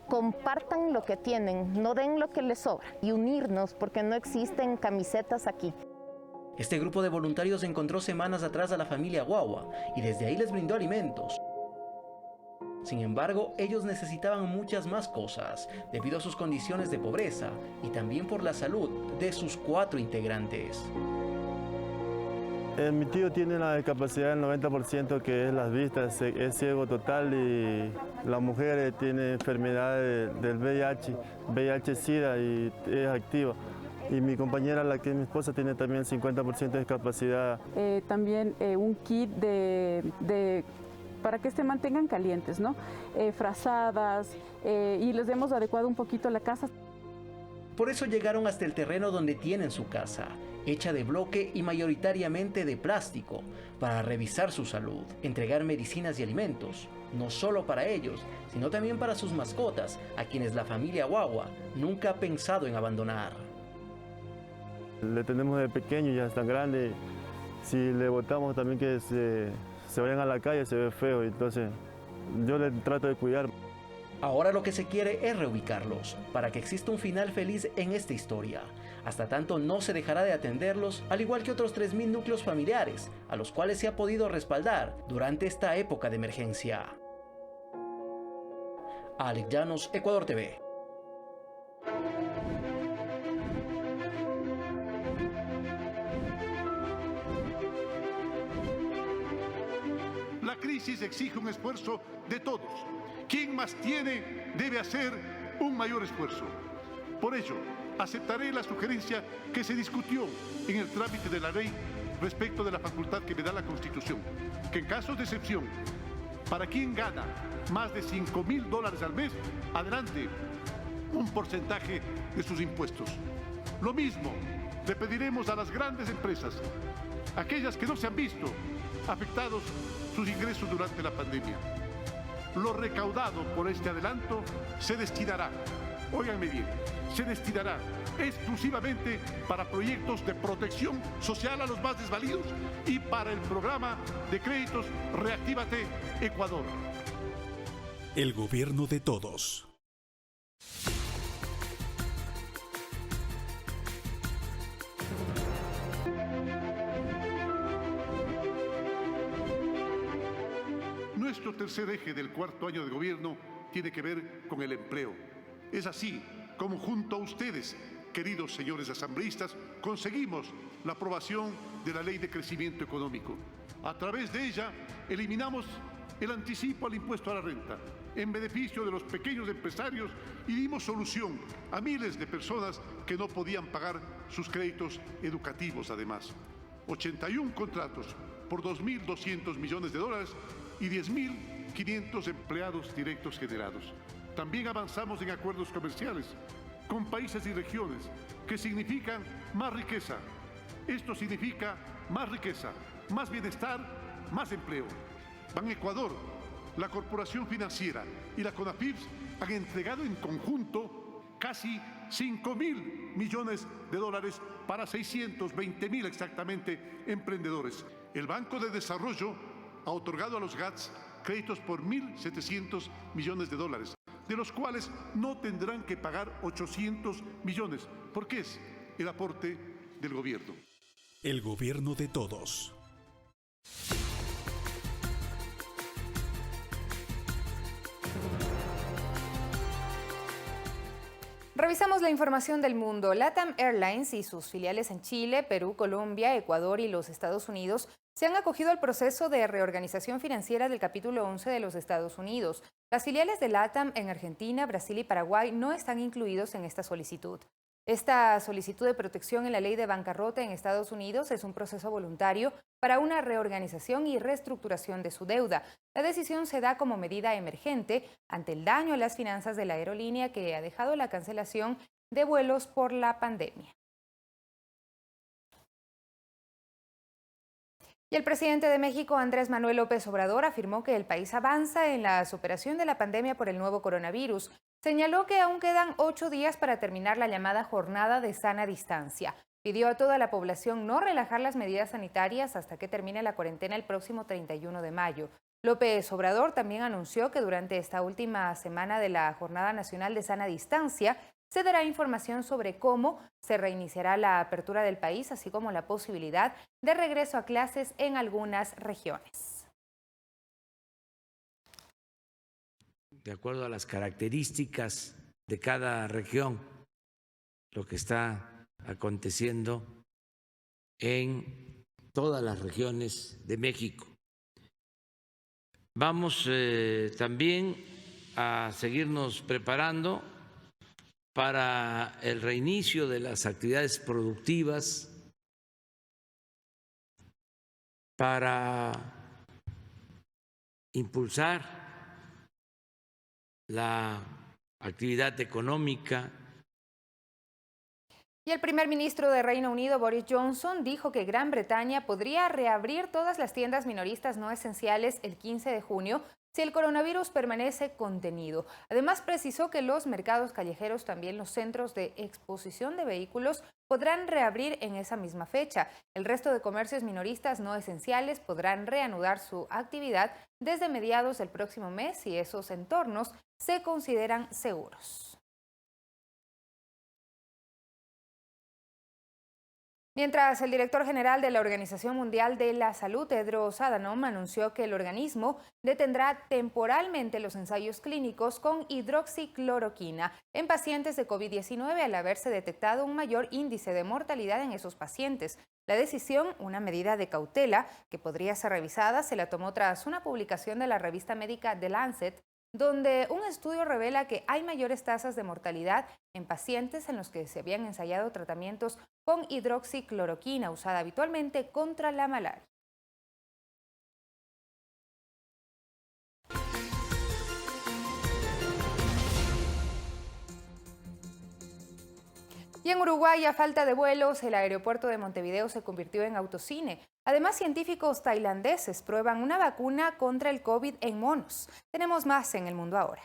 Compartan lo que tienen, no den lo que les sobra y unirnos porque no existen camisetas aquí. Este grupo de voluntarios encontró semanas atrás a la familia Guagua y desde ahí les brindó alimentos. Sin embargo, ellos necesitaban muchas más cosas debido a sus condiciones de pobreza y también por la salud de sus 4 integrantes. Mi tío tiene la discapacidad del 90% que es las vistas, es ciego total, y la mujer tiene enfermedad del VIH-Sida y es activa. Y mi compañera, la que es mi esposa, tiene también 50% de discapacidad. También un kit para que se mantengan calientes, ¿no? Frazadas, y les hemos adecuado un poquito la casa. Por eso llegaron hasta el terreno donde tienen su casa, hecha de bloque y mayoritariamente de plástico, para revisar su salud, entregar medicinas y alimentos, no solo para ellos, sino también para sus mascotas, a quienes la familia Guagua nunca ha pensado en abandonar. Le tenemos de pequeño, ya es tan grande, si le botamos también que se vayan a la calle, se ve feo, entonces yo le trato de cuidar. Ahora lo que se quiere es reubicarlos, para que exista un final feliz en esta historia. Hasta tanto no se dejará de atenderlos, al igual que otros 3.000 núcleos familiares, a los cuales se ha podido respaldar durante esta época de emergencia. Alex Llanos, Ecuador TV. La crisis exige un esfuerzo de todos. Quien más tiene debe hacer un mayor esfuerzo. Por ello, aceptaré la sugerencia que se discutió en el trámite de la ley respecto de la facultad que me da la Constitución, que en casos de excepción, para quien gana más de $5.000 al mes, adelante un porcentaje de sus impuestos. Lo mismo le pediremos a las grandes empresas, aquellas que no se han visto afectados sus ingresos durante la pandemia. Lo recaudado por este adelanto se destinará, óiganme bien, se destinará exclusivamente para proyectos de protección social a los más desvalidos y para el programa de créditos Reactívate Ecuador. El gobierno de todos. Nuestro tercer eje del cuarto año de gobierno tiene que ver con el empleo. Es así como junto a ustedes, queridos señores asambleístas, conseguimos la aprobación de la Ley de Crecimiento Económico. A través de ella eliminamos el anticipo al impuesto a la renta en beneficio de los pequeños empresarios y dimos solución a miles de personas que no podían pagar sus créditos educativos. Además, 81 contratos por $2.200 millones y 10.500 empleados directos generados. También avanzamos en acuerdos comerciales con países y regiones que significan más riqueza. Esto significa más riqueza, más bienestar, más empleo. Banecuador, la Corporación Financiera y la CONAFIPS han entregado en conjunto casi $5.000 millones para 620.000 exactamente emprendedores. El Banco de Desarrollo ha otorgado a los GATS créditos por $1.700 millones, de los cuales no tendrán que pagar 800 millones, porque es el aporte del gobierno. El gobierno de todos. Revisamos la información del mundo. LATAM Airlines y sus filiales en Chile, Perú, Colombia, Ecuador y los Estados Unidos se han acogido al proceso de reorganización financiera del capítulo 11 de los Estados Unidos. Las filiales de LATAM en Argentina, Brasil y Paraguay no están incluidos en esta solicitud. Esta solicitud de protección en la ley de bancarrota en Estados Unidos es un proceso voluntario para una reorganización y reestructuración de su deuda. La decisión se da como medida emergente ante el daño a las finanzas de la aerolínea que ha dejado la cancelación de vuelos por la pandemia. Y el presidente de México, Andrés Manuel López Obrador, afirmó que el país avanza en la superación de la pandemia por el nuevo coronavirus. Señaló que aún quedan 8 días para terminar la llamada jornada de sana distancia. Pidió a toda la población no relajar las medidas sanitarias hasta que termine la cuarentena el próximo 31 de mayo. López Obrador también anunció que durante esta última semana de la Jornada Nacional de Sana Distancia se dará información sobre cómo se reiniciará la apertura del país, así como la posibilidad de regreso a clases en algunas regiones. De acuerdo a las características de cada región, lo que está aconteciendo en todas las regiones de México. Vamos también a seguirnos preparando para el reinicio de las actividades productivas, para impulsar la actividad económica. Y el primer ministro de Reino Unido, Boris Johnson, dijo que Gran Bretaña podría reabrir todas las tiendas minoristas no esenciales el 15 de junio si el coronavirus permanece contenido. Además, precisó que los mercados callejeros, también los centros de exposición de vehículos, podrán reabrir en esa misma fecha. El resto de comercios minoristas no esenciales podrán reanudar su actividad desde mediados del próximo mes si esos entornos se consideran seguros. Mientras el director general de la Organización Mundial de la Salud, Tedros Adhanom, anunció que el organismo detendrá temporalmente los ensayos clínicos con hidroxicloroquina en pacientes de COVID-19 al haberse detectado un mayor índice de mortalidad en esos pacientes. La decisión, una medida de cautela que podría ser revisada, se la tomó tras una publicación de la revista médica The Lancet, donde un estudio revela que hay mayores tasas de mortalidad en pacientes en los que se habían ensayado tratamientos con hidroxicloroquina usada habitualmente contra la malaria. Y en Uruguay, a falta de vuelos, el aeropuerto de Montevideo se convirtió en autocine. Además, científicos tailandeses prueban una vacuna contra el COVID en monos. Tenemos más en El Mundo Ahora.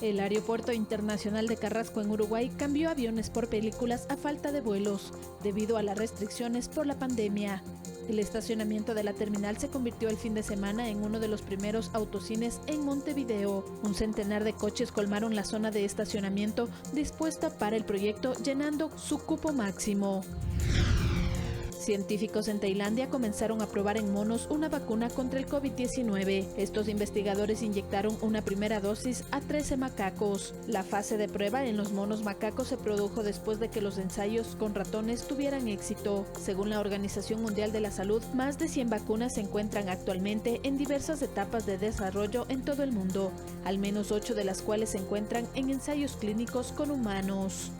El Aeropuerto Internacional de Carrasco en Uruguay cambió aviones por películas a falta de vuelos, debido a las restricciones por la pandemia. El estacionamiento de la terminal se convirtió el fin de semana en uno de los primeros autocines en Montevideo. Un centenar de coches colmaron la zona de estacionamiento dispuesta para el proyecto, llenando su cupo máximo. Científicos en Tailandia comenzaron a probar en monos una vacuna contra el COVID-19. Estos investigadores inyectaron una primera dosis a 13 macacos. La fase de prueba en los monos macacos se produjo después de que los ensayos con ratones tuvieran éxito. Según la Organización Mundial de la Salud, más de 100 vacunas se encuentran actualmente en diversas etapas de desarrollo en todo el mundo, al menos 8 de las cuales se encuentran en ensayos clínicos con humanos.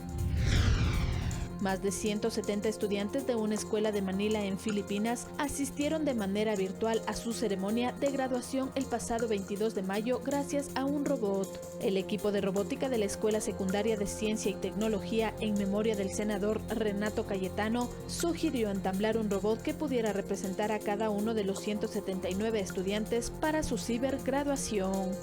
Más de 170 estudiantes de una escuela de Manila en Filipinas asistieron de manera virtual a su ceremonia de graduación el pasado 22 de mayo gracias a un robot. El equipo de robótica de la Escuela Secundaria de Ciencia y Tecnología, en memoria del senador Renato Cayetano, sugirió ensamblar un robot que pudiera representar a cada uno de los 179 estudiantes para su cibergraduación.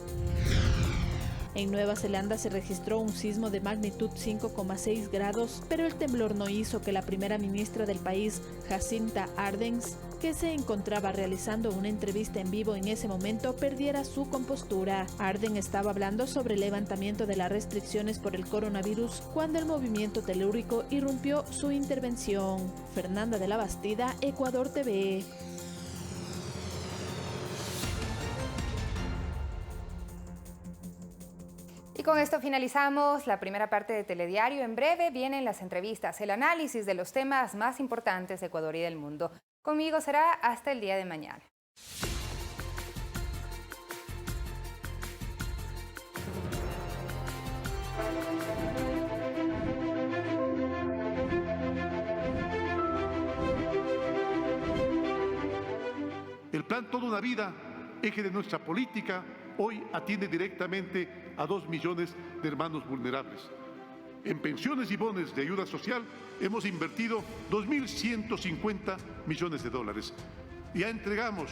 En Nueva Zelanda se registró un sismo de magnitud 5,6 grados, pero el temblor no hizo que la primera ministra del país, Jacinta Ardern, que se encontraba realizando una entrevista en vivo en ese momento, perdiera su compostura. Ardern estaba hablando sobre el levantamiento de las restricciones por el coronavirus cuando el movimiento telúrico irrumpió su intervención. Fernanda de la Bastida, Ecuador TV. Y con esto finalizamos la primera parte de Telediario. En breve vienen las entrevistas, el análisis de los temas más importantes de Ecuador y del mundo. Conmigo será hasta el día de mañana. El plan Toda una Vida, eje de nuestra política, hoy atiende directamente a 2 millones de hermanos vulnerables. En pensiones y bonos de ayuda social hemos invertido 2.150 millones de dólares. Ya entregamos,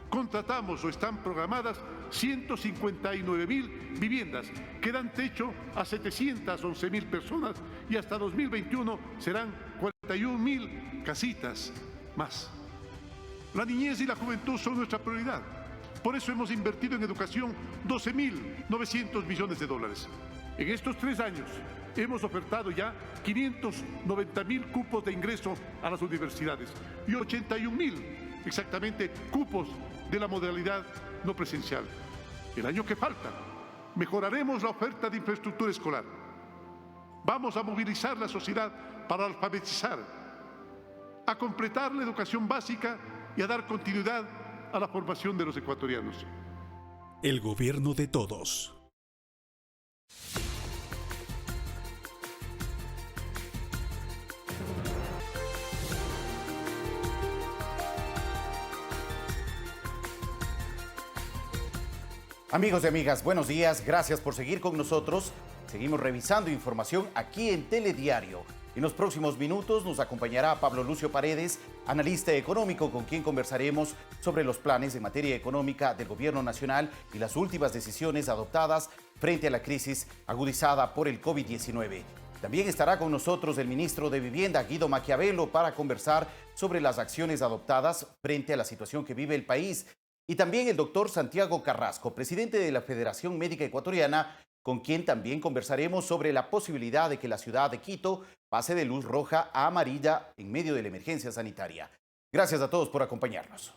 contratamos o están programadas 159.000 viviendas que dan techo a 711.000 personas y hasta 2021 serán 40. 31.000 casitas más. La niñez y la juventud son nuestra prioridad. Por eso hemos invertido en educación 12.900 millones de dólares. En estos 3 años hemos ofertado ya 590.000 cupos de ingreso a las universidades y 81.000 exactamente cupos de la modalidad no presencial. El año que falta mejoraremos la oferta de infraestructura escolar. Vamos a movilizar la sociedad para alfabetizar, a completar la educación básica y a dar continuidad a la formación de los ecuatorianos. El gobierno de todos. Amigos y amigas, buenos días. Gracias por seguir con nosotros. Seguimos revisando información aquí en Telediario. En los próximos minutos nos acompañará Pablo Lucio Paredes, analista económico, con quien conversaremos sobre los planes en materia económica del Gobierno Nacional y las últimas decisiones adoptadas frente a la crisis agudizada por el COVID-19. También estará con nosotros el ministro de Vivienda, Guido Maquiavelo, para conversar sobre las acciones adoptadas frente a la situación que vive el país. Y también el doctor Santiago Carrasco, presidente de la Federación Médica Ecuatoriana, con quien también conversaremos sobre la posibilidad de que la ciudad de Quito pase de luz roja a amarilla en medio de la emergencia sanitaria. Gracias a todos por acompañarnos.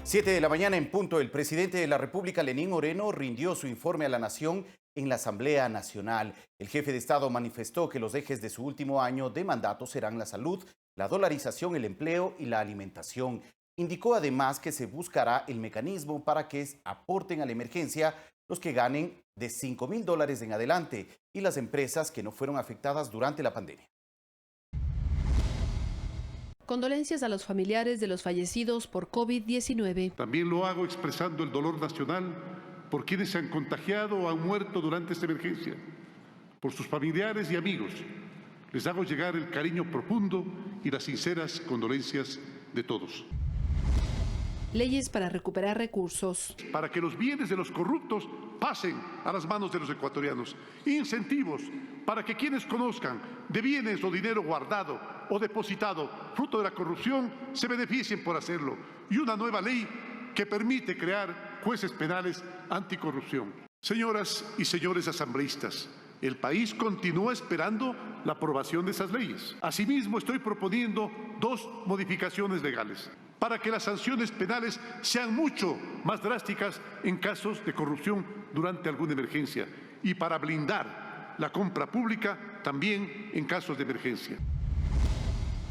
Siete de la mañana en punto, el presidente de la República, Lenín Moreno, rindió su informe a la Nación en la Asamblea Nacional. El jefe de Estado manifestó que los ejes de su último año de mandato serán la salud, la dolarización, el empleo y la alimentación. Indicó además que se buscará el mecanismo para que aporten a la emergencia los que ganen de $5.000 en adelante y las empresas que no fueron afectadas durante la pandemia. Condolencias a los familiares de los fallecidos por COVID-19. También lo hago expresando el dolor nacional por quienes se han contagiado o han muerto durante esta emergencia. Por sus familiares y amigos, les hago llegar el cariño profundo y las sinceras condolencias de todos. Leyes para recuperar recursos. Para que los bienes de los corruptos pasen a las manos de los ecuatorianos. Incentivos para que quienes conozcan de bienes o dinero guardado o depositado fruto de la corrupción se beneficien por hacerlo. Y una nueva ley que permite crear jueces penales anticorrupción. Señoras y señores asambleístas, el país continúa esperando la aprobación de esas leyes. Asimismo, estoy proponiendo 2 modificaciones legales para que las sanciones penales sean mucho más drásticas en casos de corrupción durante alguna emergencia y para blindar la compra pública también en casos de emergencia.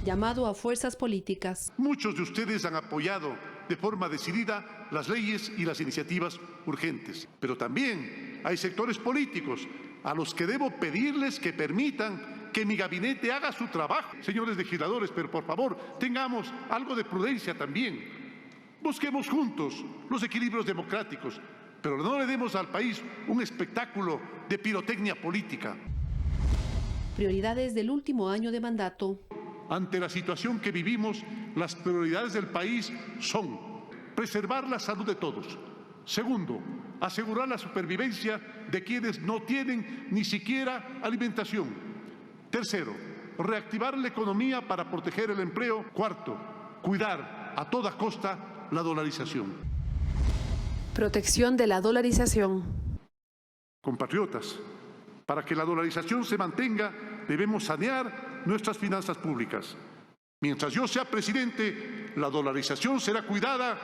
Llamado a fuerzas políticas. Muchos de ustedes han apoyado de forma decidida las leyes y las iniciativas urgentes, pero también hay sectores políticos a los que debo pedirles que permitan que mi gabinete haga su trabajo. Señores legisladores, pero por favor, tengamos algo de prudencia también. Busquemos juntos los equilibrios democráticos, pero no le demos al país un espectáculo de pirotecnia política. Prioridades del último año de mandato. Ante la situación que vivimos, las prioridades del país son preservar la salud de todos. Segundo, asegurar la supervivencia de quienes no tienen ni siquiera alimentación. Tercero, reactivar la economía para proteger el empleo. Cuarto, cuidar a toda costa la dolarización. Protección de la dolarización. Compatriotas, para que la dolarización se mantenga, debemos sanear nuestras finanzas públicas. Mientras yo sea presidente, la dolarización será cuidada,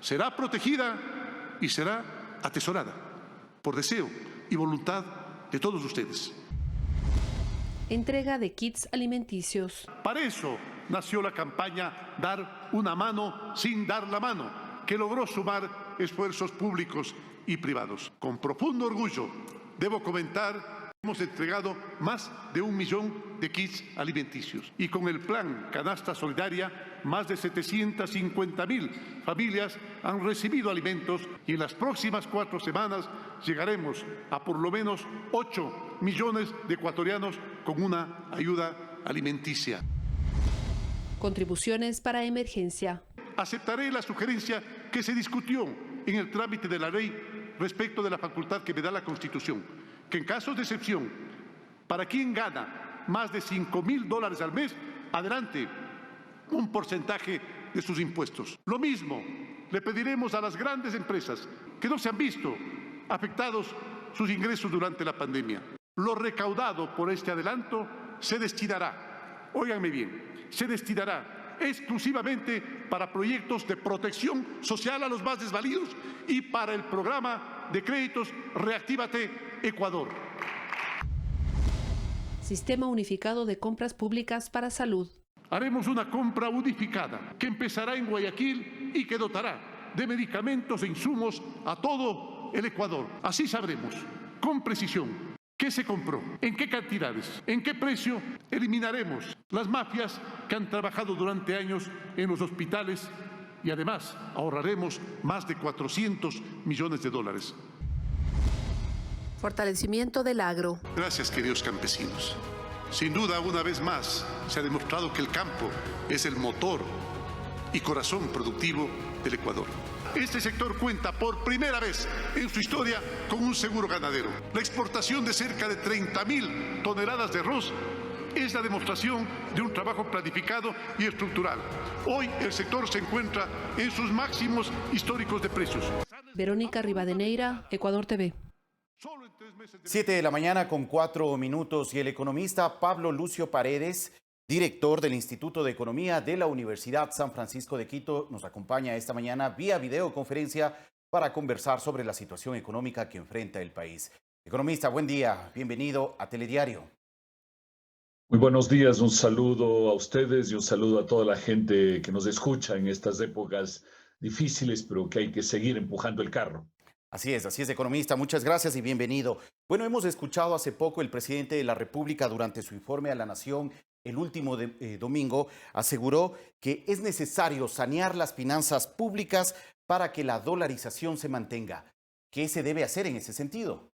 será protegida y será atesorada por deseo y voluntad de todos ustedes. Entrega de kits alimenticios. Para eso nació la campaña Dar una mano sin dar la mano, que logró sumar esfuerzos públicos y privados. Con profundo orgullo debo comentar Hemos entregado más de 1 millón de kits alimenticios y con el plan Canasta Solidaria, más de 750.000 familias han recibido alimentos y en las próximas 4 semanas llegaremos a por lo menos 8 millones de ecuatorianos con una ayuda alimenticia. Contribuciones para emergencia. Aceptaré la sugerencia que se discutió en el trámite de la ley respecto de la facultad que me da la Constitución, que en casos de excepción, para quien gana más de $5.000 al mes, adelante un porcentaje de sus impuestos. Lo mismo le pediremos a las grandes empresas que no se han visto afectados sus ingresos durante la pandemia. Lo recaudado por este adelanto se destinará, óiganme bien, se destinará exclusivamente para proyectos de protección social a los más desvalidos y para el programa de créditos Reactívate Ecuador. Sistema Unificado de Compras Públicas para Salud. Haremos una compra unificada que empezará en Guayaquil y que dotará de medicamentos e insumos a todo el Ecuador. Así sabremos con precisión qué se compró, en qué cantidades, en qué precio. Eliminaremos las mafias que han trabajado durante años en los hospitales y además ahorraremos más de $400 millones. Fortalecimiento del agro. Gracias, queridos campesinos. Sin duda, una vez más, se ha demostrado que el campo es el motor y corazón productivo del Ecuador. Este sector cuenta por primera vez en su historia con un seguro ganadero. La exportación de cerca de 30.000 toneladas de arroz es la demostración de un trabajo planificado y estructural. Hoy el sector se encuentra en sus máximos históricos de precios. Verónica Rivadeneira, Ecuador TV. 7 de la mañana con 4 minutos y el economista Pablo Lucio Paredes, director del Instituto de Economía de la Universidad San Francisco de Quito, nos acompaña esta mañana vía videoconferencia para conversar sobre la situación económica que enfrenta el país. Economista, buen día, bienvenido a Telediario. Muy buenos días, un saludo a ustedes y un saludo a toda la gente que nos escucha en estas épocas difíciles, pero que hay que seguir empujando el carro. Así es, economista. Muchas gracias y bienvenido. Bueno, hemos escuchado hace poco el presidente de la República durante su informe a la Nación el último domingo, aseguró que es necesario sanear las finanzas públicas para que la dolarización se mantenga. ¿Qué se debe hacer en ese sentido?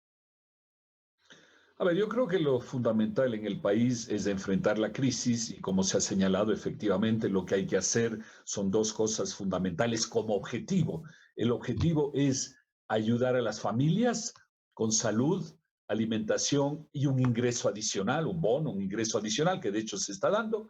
A ver, yo creo que lo fundamental en el país es enfrentar la crisis y, como se ha señalado, efectivamente lo que hay que hacer son 2 cosas fundamentales como objetivo. El objetivo es ayudar a las familias con salud, alimentación y un ingreso adicional, un bono, un ingreso adicional que de hecho se está dando.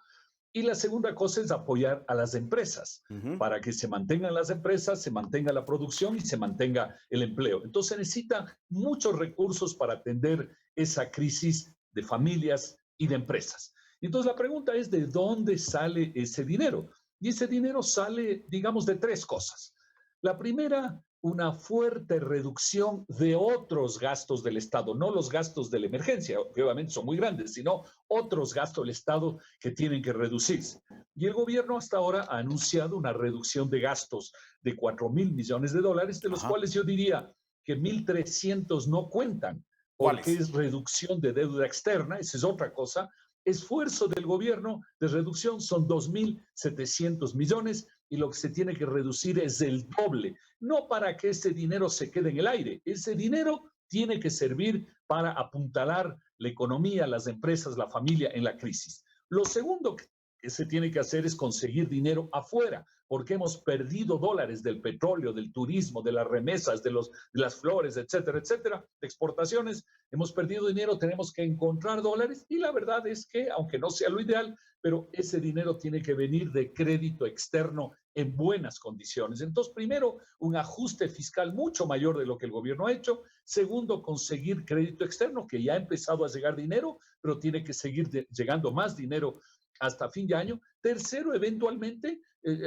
Y la segunda cosa es apoyar a las empresas para que se mantengan las empresas, se mantenga la producción y se mantenga el empleo. Entonces se necesitan muchos recursos para atender esa crisis de familias y de empresas. Entonces la pregunta es ¿de dónde sale ese dinero? Y ese dinero sale, digamos, de 3 cosas. La primera, una fuerte reducción de otros gastos del Estado, no los gastos de la emergencia, que obviamente son muy grandes, sino otros gastos del Estado que tienen que reducirse. Y el gobierno hasta ahora ha anunciado una reducción de gastos de $4.000 millones, de los cuales yo diría que 1.300 no cuentan, porque es reducción de deuda externa, esa es otra cosa. Esfuerzo del gobierno de reducción son 2.700 millones y lo que se tiene que reducir es el doble, no para que ese dinero se quede en el aire, ese dinero tiene que servir para apuntalar la economía, las empresas, la familia en la crisis. Lo segundo que se tiene que hacer es conseguir dinero afuera, porque hemos perdido dólares del petróleo, del turismo, de las remesas, de las flores, etcétera, etcétera, de exportaciones. Hemos perdido dinero, tenemos que encontrar dólares y la verdad es que, aunque no sea lo ideal, pero ese dinero tiene que venir de crédito externo en buenas condiciones. Entonces, primero, un ajuste fiscal mucho mayor de lo que el gobierno ha hecho. Segundo, conseguir crédito externo, que ya ha empezado a llegar dinero, pero tiene que seguir llegando más dinero hasta fin de año. Tercero, eventualmente,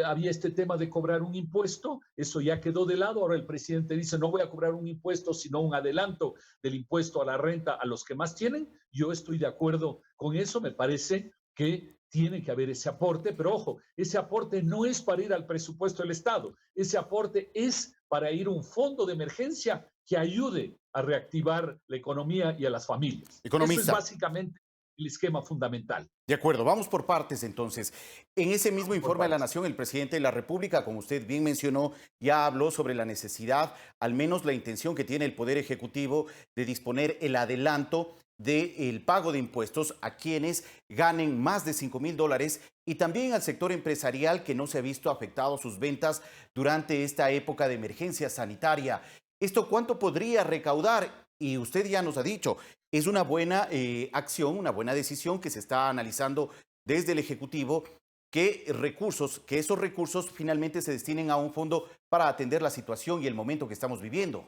había este tema de cobrar un impuesto, eso ya quedó de lado. Ahora el presidente dice, no voy a cobrar un impuesto, sino un adelanto del impuesto a la renta a los que más tienen. Yo estoy de acuerdo con eso, me parece que tiene que haber ese aporte, pero ojo, ese aporte no es para ir al presupuesto del Estado, ese aporte es para ir a un fondo de emergencia que ayude a reactivar la economía y a las familias. Economista. Eso es básicamente el esquema fundamental. De acuerdo, vamos por partes entonces. En ese mismo informe de la Nación, el presidente de la República, como usted bien mencionó, ya habló sobre la necesidad, al menos la intención que tiene el Poder Ejecutivo de disponer el adelanto del pago de impuestos a quienes ganen más de $5,000 y también al sector empresarial que no se ha visto afectado sus ventas durante esta época de emergencia sanitaria. ¿Esto cuánto podría recaudar? Y usted ya nos ha dicho, es una buena acción, una buena decisión que se está analizando desde el Ejecutivo, que esos recursos finalmente se destinen a un fondo para atender la situación y el momento que estamos viviendo.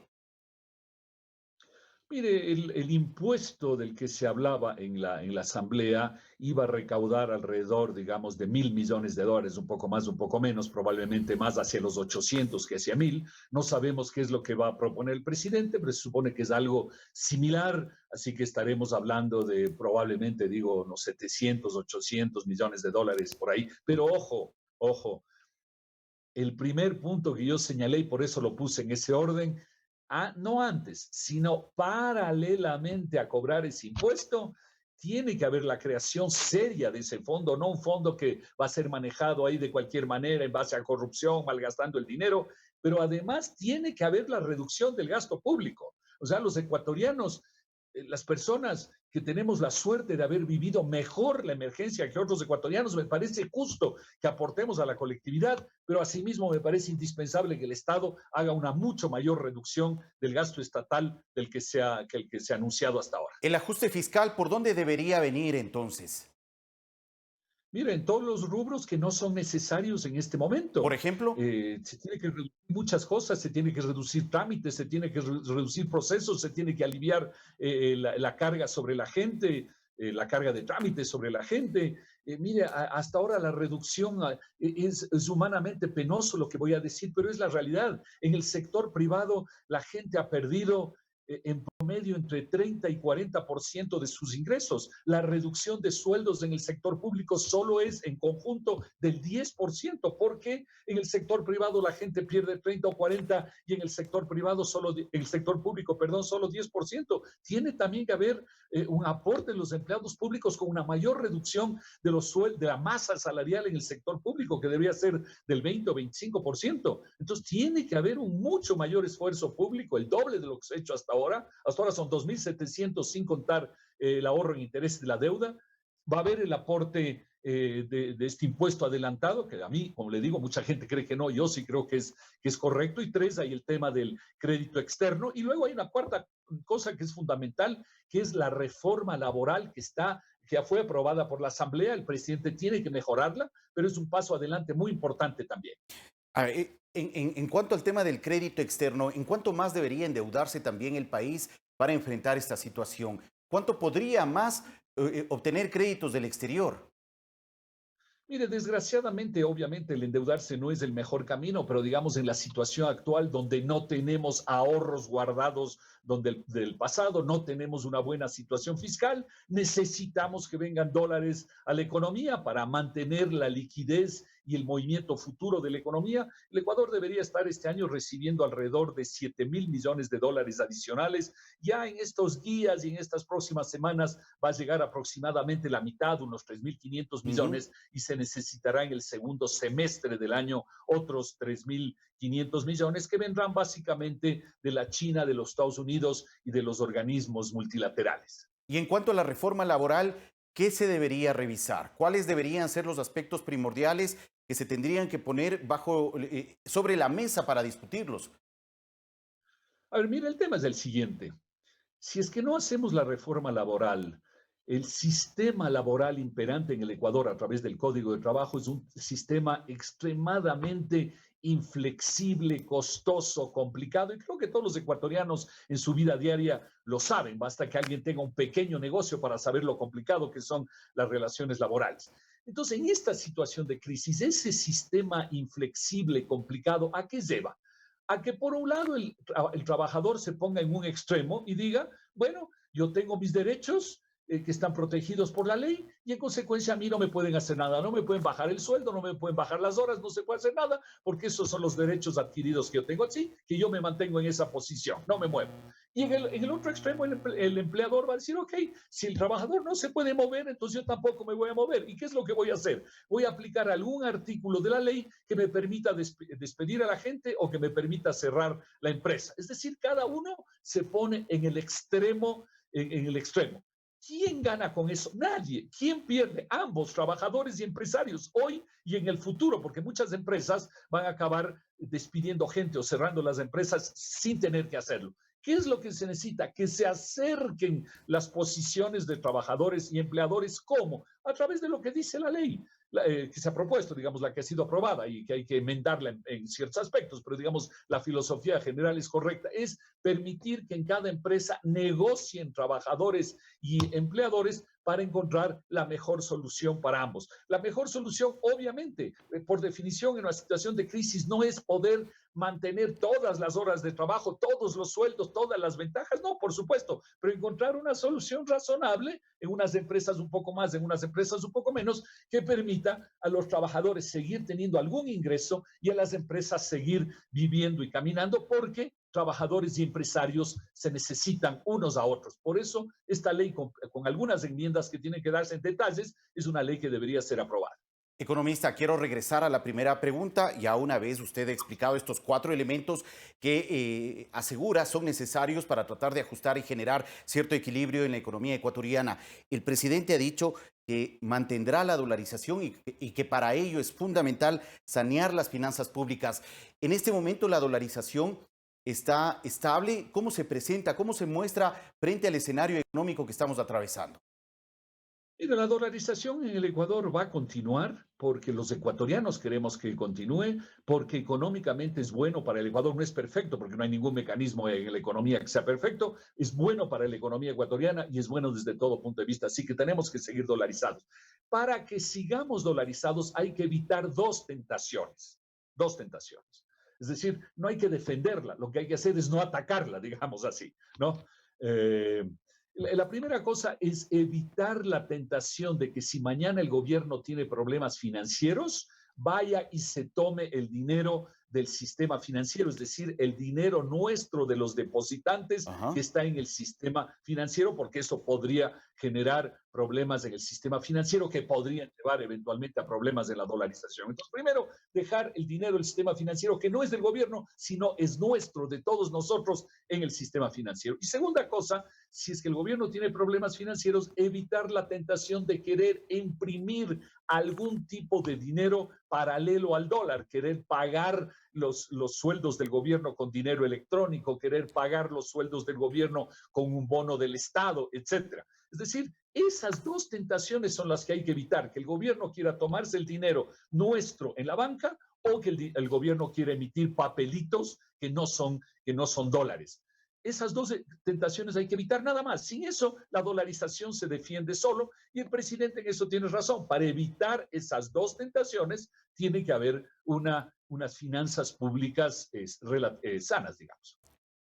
Mire, el impuesto del que se hablaba en la Asamblea iba a recaudar alrededor, digamos, de $1.000 millones, un poco más, un poco menos, probablemente más hacia los 800 que hacia 1.000. No sabemos qué es lo que va a proponer el presidente, pero se supone que es algo similar, así que estaremos hablando de probablemente, digo, unos 700, 800 millones de dólares por ahí. Pero ojo, el primer punto que yo señalé, y por eso lo puse en ese orden, no antes, sino paralelamente a cobrar ese impuesto, tiene que haber la creación seria de ese fondo, no un fondo que va a ser manejado ahí de cualquier manera en base a corrupción, malgastando el dinero, pero además tiene que haber la reducción del gasto público. O sea, los ecuatorianos, las personas que tenemos la suerte de haber vivido mejor la emergencia que otros ecuatorianos, me parece justo que aportemos a la colectividad, pero asimismo me parece indispensable que el Estado haga una mucho mayor reducción del gasto estatal del que se ha anunciado hasta ahora. ¿El ajuste fiscal por dónde debería venir entonces? Miren, todos los rubros que no son necesarios en este momento. Por ejemplo, se tiene que reducir muchas cosas, se tiene que reducir trámites, se tiene que reducir procesos, se tiene que aliviar la carga sobre la gente, la carga de trámites sobre la gente. Mire, hasta ahora la reducción es humanamente penoso lo que voy a decir, pero es la realidad. En el sector privado la gente ha perdido en promedio entre 30 y 40% de sus ingresos. La reducción de sueldos en el sector público solo es en conjunto del 10%, porque en el sector privado la gente pierde 30 o 40 y en el sector privado público, solo 10%. Tiene también que haber un aporte de los empleados públicos con una mayor reducción de los sueldos, de la masa salarial en el sector público, que debería ser del 20 o 25%. Entonces tiene que haber un mucho mayor esfuerzo público, el doble de lo que se ha hecho hasta ahora. Hasta ahora son 2.700 sin contar el ahorro en interés de la deuda. Va a haber el aporte de este impuesto adelantado, que a mí, como le digo, mucha gente cree que no, yo sí creo que es correcto. Y 3, hay el tema del crédito externo. Y luego hay una cuarta cosa que es fundamental, que es la reforma laboral que ya fue aprobada por la Asamblea. El presidente tiene que mejorarla, pero es un paso adelante muy importante también. En cuanto al tema del crédito externo, ¿en cuánto más debería endeudarse también el país para enfrentar esta situación? ¿Cuánto podría más obtener créditos del exterior? Mire, desgraciadamente, obviamente, el endeudarse no es el mejor camino, pero digamos en la situación actual donde no tenemos ahorros guardados del pasado, no tenemos una buena situación fiscal, necesitamos que vengan dólares a la economía para mantener la liquidez y el movimiento futuro de la economía. El Ecuador debería estar este año recibiendo alrededor de $7.000 millones adicionales. Ya en estos días y en estas próximas semanas va a llegar aproximadamente la mitad, unos 3.500 millones, y se necesitará en el segundo semestre del año otros 3.500 millones que vendrán básicamente de la China, de los Estados Unidos y de los organismos multilaterales. Y en cuanto a la reforma laboral, ¿qué se debería revisar? ¿Cuáles deberían ser los aspectos primordiales que se tendrían que poner sobre la mesa para discutirlos? A ver, mira, el tema es el siguiente. Si es que no hacemos la reforma laboral, el sistema laboral imperante en el Ecuador a través del Código de Trabajo es un sistema extremadamente inflexible, costoso, complicado, y creo que todos los ecuatorianos en su vida diaria lo saben. Basta que alguien tenga un pequeño negocio para saber lo complicado que son las relaciones laborales. Entonces, en esta situación de crisis, ese sistema inflexible, complicado, ¿a qué lleva? A que por un lado el trabajador se ponga en un extremo y diga, bueno, yo tengo mis derechos, que están protegidos por la ley y en consecuencia a mí no me pueden hacer nada, no me pueden bajar el sueldo, no me pueden bajar las horas, no se puede hacer nada porque esos son los derechos adquiridos que yo tengo, así que yo me mantengo en esa posición, no me muevo. Y en el otro extremo el empleador va a decir, ok, si el trabajador no se puede mover, entonces yo tampoco me voy a mover. ¿Y qué es lo que voy a hacer? Voy a aplicar algún artículo de la ley que me permita despedir a la gente o que me permita cerrar la empresa. Es decir, cada uno se pone en el extremo, en el extremo. ¿Quién gana con eso? Nadie. ¿Quién pierde? Ambos, trabajadores y empresarios, hoy y en el futuro, porque muchas empresas van a acabar despidiendo gente o cerrando las empresas sin tener que hacerlo. ¿Qué es lo que se necesita? Que se acerquen las posiciones de trabajadores y empleadores. ¿Cómo? A través de lo que dice la ley, que se ha propuesto, digamos, la que ha sido aprobada y que hay que enmendarla en ciertos aspectos, pero digamos, la filosofía general es correcta, es permitir que en cada empresa negocien trabajadores y empleadores para encontrar la mejor solución para ambos. La mejor solución, obviamente, por definición, en una situación de crisis, no es poder mantener todas las horas de trabajo, todos los sueldos, todas las ventajas, no, por supuesto, pero encontrar una solución razonable en unas empresas un poco más, en unas empresas un poco menos, que permita a los trabajadores seguir teniendo algún ingreso y a las empresas seguir viviendo y caminando, porque trabajadores y empresarios se necesitan unos a otros. Por eso, esta ley, con algunas enmiendas que tienen que darse en detalles, es una ley que debería ser aprobada. Economista, quiero regresar a la primera pregunta. Ya una vez usted ha explicado estos 4 elementos que asegura son necesarios para tratar de ajustar y generar cierto equilibrio en la economía ecuatoriana. El presidente ha dicho que mantendrá la dolarización y que para ello es fundamental sanear las finanzas públicas. En este momento la dolarización está estable. ¿Cómo se presenta? ¿Cómo se muestra frente al escenario económico que estamos atravesando? Mira, la dolarización en el Ecuador va a continuar porque los ecuatorianos queremos que continúe, porque económicamente es bueno para el Ecuador. No es perfecto porque no hay ningún mecanismo en la economía que sea perfecto. Es bueno para la economía ecuatoriana y es bueno desde todo punto de vista. Así que tenemos que seguir dolarizados. Para que sigamos dolarizados hay que evitar dos tentaciones. Es decir, no hay que defenderla. Lo que hay que hacer es no atacarla, digamos así, ¿no? La primera cosa es evitar la tentación de que si mañana el gobierno tiene problemas financieros, vaya y se tome el dinero del sistema financiero, es decir, el dinero nuestro de los depositantes que está en el sistema financiero, porque eso podría generar problemas en el sistema financiero que podrían llevar eventualmente a problemas de la dolarización. Entonces, primero, dejar el dinero del sistema financiero, que no es del gobierno, sino es nuestro, de todos nosotros, en el sistema financiero. Y segunda cosa, si es que el gobierno tiene problemas financieros, evitar la tentación de querer imprimir algún tipo de dinero paralelo al dólar, querer pagar los sueldos del gobierno con dinero electrónico, querer pagar los sueldos del gobierno con un bono del Estado, etcétera. Es decir, esas dos tentaciones son las que hay que evitar, que el gobierno quiera tomarse el dinero nuestro en la banca o que el gobierno quiera emitir papelitos que no son dólares. Esas dos tentaciones hay que evitar nada más. Sin eso, la dolarización se defiende solo y el presidente en eso tiene razón. Para evitar esas dos tentaciones, tiene que haber unas finanzas públicas sanas, digamos.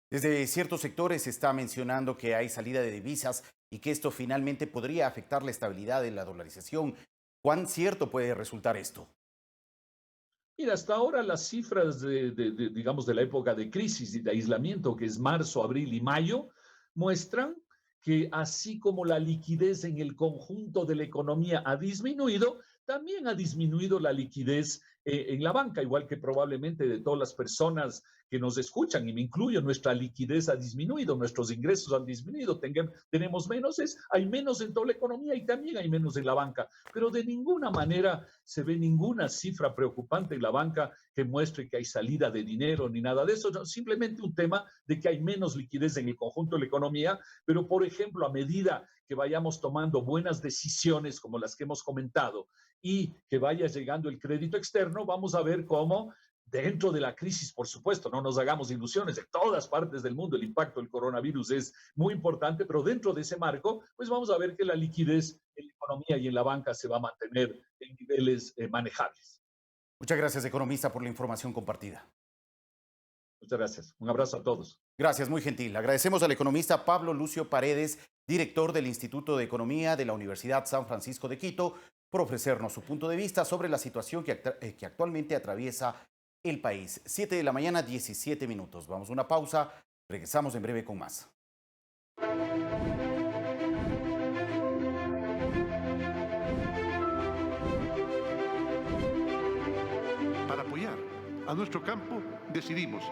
Desde ciertos sectores se está mencionando que hay salida de divisas y que esto finalmente podría afectar la estabilidad de la dolarización. ¿Cuán cierto puede resultar esto? Mira, hasta ahora las cifras digamos, de la época de crisis y de aislamiento, que es marzo, abril y mayo, muestran que así como la liquidez en el conjunto de la economía ha disminuido, también ha disminuido la liquidez en la banca, igual que probablemente de todas las personas que nos escuchan, y me incluyo, nuestra liquidez ha disminuido, nuestros ingresos han disminuido, tenemos menos, hay menos en toda la economía y también hay menos en la banca, pero de ninguna manera se ve ninguna cifra preocupante en la banca que muestre que hay salida de dinero ni nada de eso, no, simplemente un tema de que hay menos liquidez en el conjunto de la economía, pero por ejemplo, a medida que vayamos tomando buenas decisiones como las que hemos comentado y que vaya llegando el crédito externo, vamos a ver cómo dentro de la crisis, por supuesto, no nos hagamos ilusiones, en todas partes del mundo el impacto del coronavirus es muy importante, pero dentro de ese marco, pues vamos a ver que la liquidez en la economía y en la banca se va a mantener en niveles manejables. Muchas gracias, economista, por la información compartida. Muchas gracias. Un abrazo a todos. Gracias, muy gentil. Agradecemos al economista Pablo Lucio Paredes, director del Instituto de Economía de la Universidad San Francisco de Quito, por ofrecernos su punto de vista sobre la situación que actualmente atraviesa el país. 7 de la mañana, 17 minutos. Vamos a una pausa, regresamos en breve con más. Para apoyar a nuestro campo, decidimos,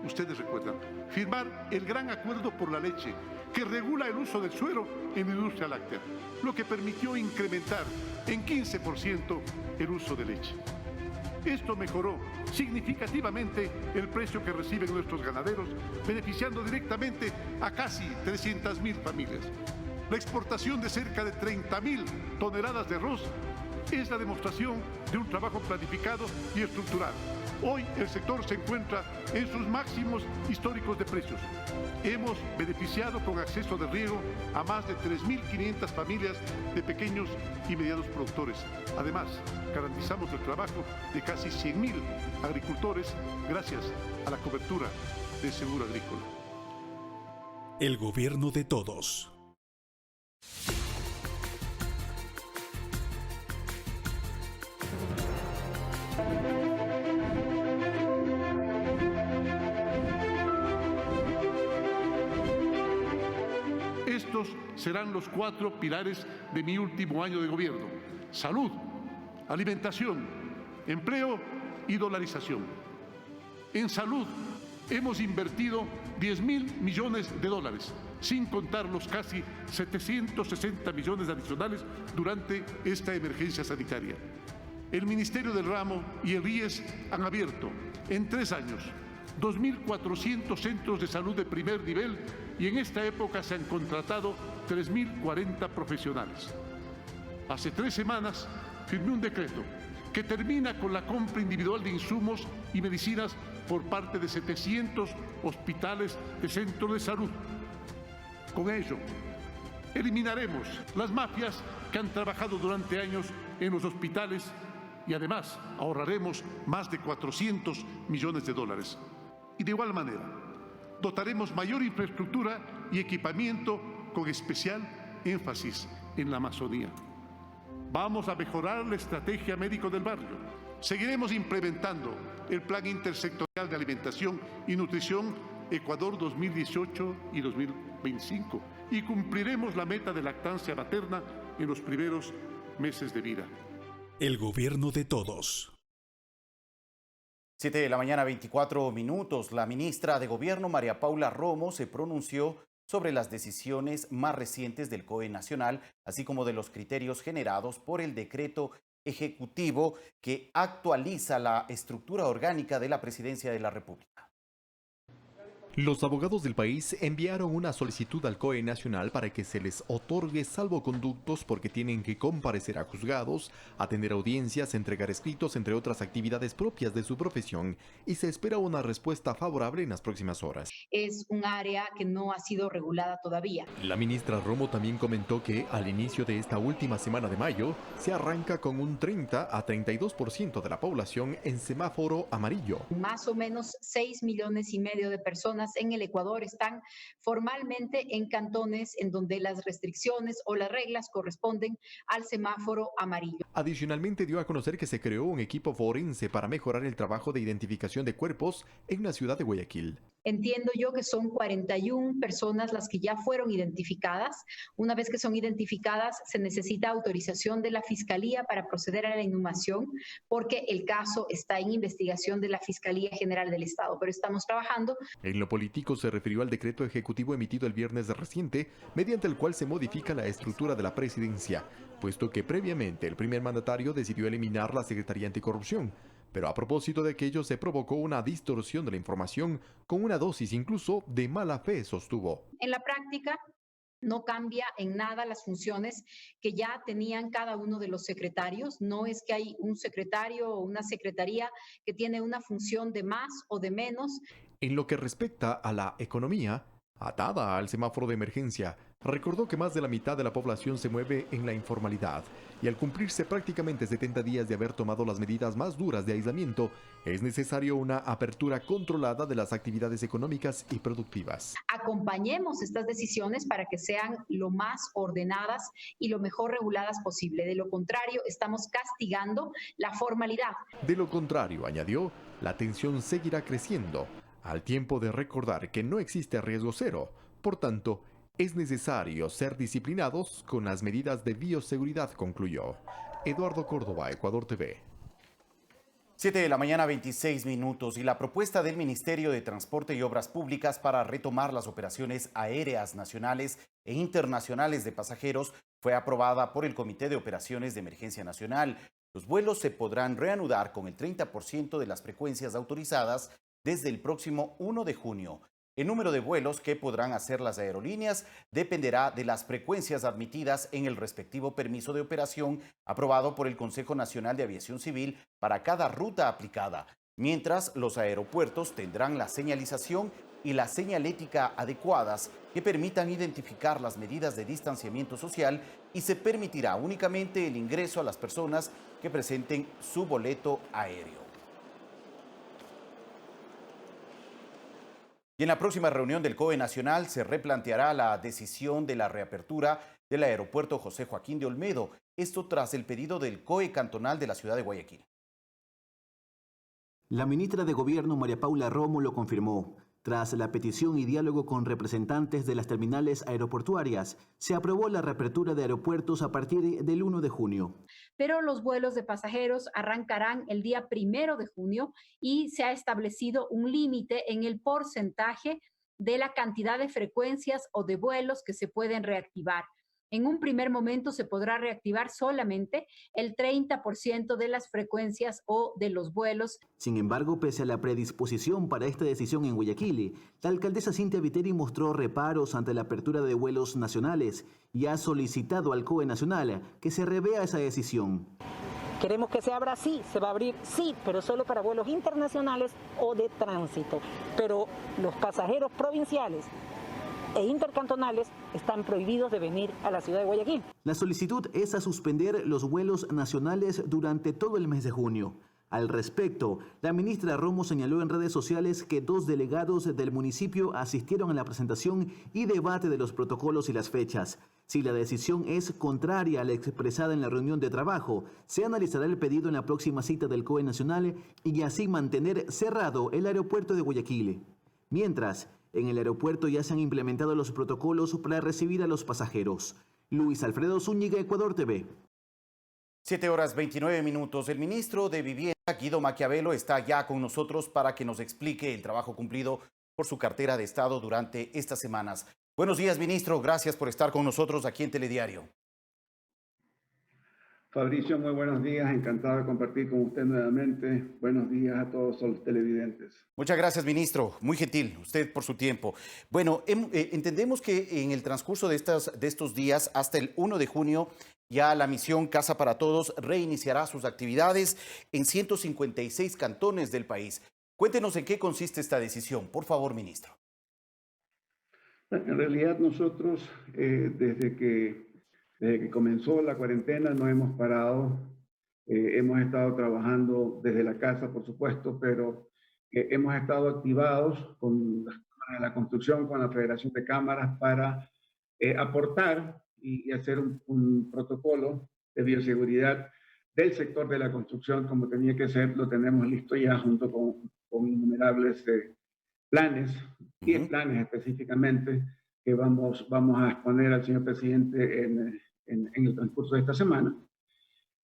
ustedes recuerdan, firmar el gran acuerdo por la leche, que regula el uso del suero en la industria láctea, lo que permitió incrementar en 15% el uso de leche. Esto mejoró significativamente el precio que reciben nuestros ganaderos, beneficiando directamente a casi 300.000 familias. La exportación de cerca de 30.000 toneladas de arroz es la demostración de un trabajo planificado y estructurado. Hoy el sector se encuentra en sus máximos históricos de precios. Hemos beneficiado con acceso de riego a más de 3.500 familias de pequeños y medianos productores. Además, garantizamos el trabajo de casi 100.000 agricultores gracias a la cobertura de seguro agrícola. El gobierno de todos. Estos serán los 4 pilares de mi último año de gobierno: salud, alimentación, empleo y dolarización. En salud hemos invertido 10.000 millones de dólares, sin contar los casi 760 millones adicionales durante esta emergencia sanitaria. El Ministerio del Ramo y el IES han abierto en 3 años 2.400 centros de salud de primer nivel y en esta época se han contratado 3.040 profesionales. Hace 3 semanas firmé un decreto que termina con la compra individual de insumos y medicinas por parte de 700 hospitales de centros de salud. Con ello, eliminaremos las mafias que han trabajado durante años en los hospitales y además ahorraremos más de 400 millones de dólares. Y de igual manera, dotaremos mayor infraestructura y equipamiento con especial énfasis en la Amazonía. Vamos a mejorar la estrategia médico del barrio. Seguiremos implementando el Plan Intersectorial de Alimentación y Nutrición Ecuador 2018 y 2025 y cumpliremos la meta de lactancia materna en los primeros meses de vida. El gobierno de todos. 7 de la mañana, 24 minutos. La ministra de Gobierno, María Paula Romo, se pronunció sobre las decisiones más recientes del COE Nacional, así como de los criterios generados por el decreto ejecutivo que actualiza la estructura orgánica de la Presidencia de la República. Los abogados del país enviaron una solicitud al COE Nacional para que se les otorgue salvoconductos porque tienen que comparecer a juzgados, atender audiencias, entregar escritos, entre otras actividades propias de su profesión, y se espera una respuesta favorable en las próximas horas. Es un área que no ha sido regulada todavía. La ministra Romo también comentó que al inicio de esta última semana de mayo se arranca con un 30 a 32% de la población en semáforo amarillo. Más o menos 6,5 millones de personas en el Ecuador están formalmente en cantones en donde las restricciones o las reglas corresponden al semáforo amarillo. Adicionalmente dio a conocer que se creó un equipo forense para mejorar el trabajo de identificación de cuerpos en la ciudad de Guayaquil. Entiendo yo que son 41 personas las que ya fueron identificadas. Una vez que son identificadas, se necesita autorización de la Fiscalía para proceder a la inhumación, porque el caso está en investigación de la Fiscalía General del Estado, pero estamos trabajando. En lo político se refirió al decreto ejecutivo emitido el viernes reciente, mediante el cual se modifica la estructura de la presidencia, puesto que previamente el primer mandatario decidió eliminar la Secretaría Anticorrupción. Pero a propósito de aquello se provocó una distorsión de la información con una dosis incluso de mala fe, sostuvo. En la práctica no cambia en nada las funciones que ya tenían cada uno de los secretarios. No es que hay un secretario o una secretaría que tiene una función de más o de menos. En lo que respecta a la economía, atada al semáforo de emergencia, Recordó que más de la mitad de la población se mueve en la informalidad y al cumplirse prácticamente 70 días de haber tomado las medidas más duras de aislamiento, es necesario una apertura controlada de las actividades económicas y productivas. Acompañemos estas decisiones para que sean lo más ordenadas y lo mejor reguladas posible. De lo contrario, estamos castigando la formalidad. De lo contrario, añadió, la tensión seguirá creciendo, al tiempo de recordar que no existe riesgo cero. Por tanto, es necesario ser disciplinados con las medidas de bioseguridad, concluyó. Eduardo Córdoba, Ecuador TV. 7 de la mañana, 26 minutos, y la propuesta del Ministerio de Transporte y Obras Públicas para retomar las operaciones aéreas nacionales e internacionales de pasajeros fue aprobada por el Comité de Operaciones de Emergencia Nacional. Los vuelos se podrán reanudar con el 30% de las frecuencias autorizadas desde el próximo 1 de junio. El número de vuelos que podrán hacer las aerolíneas dependerá de las frecuencias admitidas en el respectivo permiso de operación aprobado por el Consejo Nacional de Aviación Civil para cada ruta aplicada, mientras los aeropuertos tendrán la señalización y la señalética adecuadas que permitan identificar las medidas de distanciamiento social, y se permitirá únicamente el ingreso a las personas que presenten su boleto aéreo. Y en la próxima reunión del COE Nacional se replanteará la decisión de la reapertura del aeropuerto José Joaquín de Olmedo, esto tras el pedido del COE cantonal de la ciudad de Guayaquil. La ministra de Gobierno, María Paula Romo, lo confirmó. Tras la petición y diálogo con representantes de las terminales aeroportuarias, se aprobó la reapertura de aeropuertos a partir del 1 de junio. Pero los vuelos de pasajeros arrancarán el día 1 de junio y se ha establecido un límite en el porcentaje de la cantidad de frecuencias o de vuelos que se pueden reactivar. En un primer momento se podrá reactivar solamente el 30% de las frecuencias o de los vuelos. Sin embargo, pese a la predisposición para esta decisión en Guayaquil, la alcaldesa Cintia Viteri mostró reparos ante la apertura de vuelos nacionales y ha solicitado al COE Nacional que se revea esa decisión. Queremos que se abra, sí, se va a abrir, sí, pero solo para vuelos internacionales o de tránsito. Pero los pasajeros provinciales e intercantonales están prohibidos de venir a la ciudad de Guayaquil. La solicitud es a suspender los vuelos nacionales durante todo el mes de junio. Al respecto, la ministra Romo señaló en redes sociales que 2 delegados del municipio asistieron a la presentación y debate de los protocolos y las fechas. Si la decisión es contraria a la expresada en la reunión de trabajo, se analizará el pedido en la próxima cita del COE Nacional y así mantener cerrado el aeropuerto de Guayaquil. Mientras, en el aeropuerto ya se han implementado los protocolos para recibir a los pasajeros. Luis Alfredo Zúñiga, Ecuador TV. 7 horas 29 minutos. El ministro de Vivienda, Guido Maquiavelo, está ya con nosotros para que nos explique el trabajo cumplido por su cartera de Estado durante estas semanas. Buenos días, ministro. Gracias por estar con nosotros aquí en Telediario. Fabricio, muy buenos días. Encantado de compartir con usted nuevamente. Buenos días a todos los televidentes. Muchas gracias, ministro. Muy gentil usted por su tiempo. Bueno, entendemos que en el transcurso de estos días, hasta el 1 de junio, ya la misión Casa para Todos reiniciará sus actividades en 156 cantones del país. Cuéntenos en qué consiste esta decisión, por favor, ministro. En realidad nosotros, desde que comenzó la cuarentena, no hemos parado. Hemos estado trabajando desde la casa, por supuesto, pero hemos estado activados con la construcción, con la Federación de Cámaras, para aportar y hacer un protocolo de bioseguridad del sector de la construcción como tenía que ser. Lo tenemos listo ya junto con innumerables planes, 10 planes específicamente, que vamos a exponer al señor presidente en el transcurso de esta semana.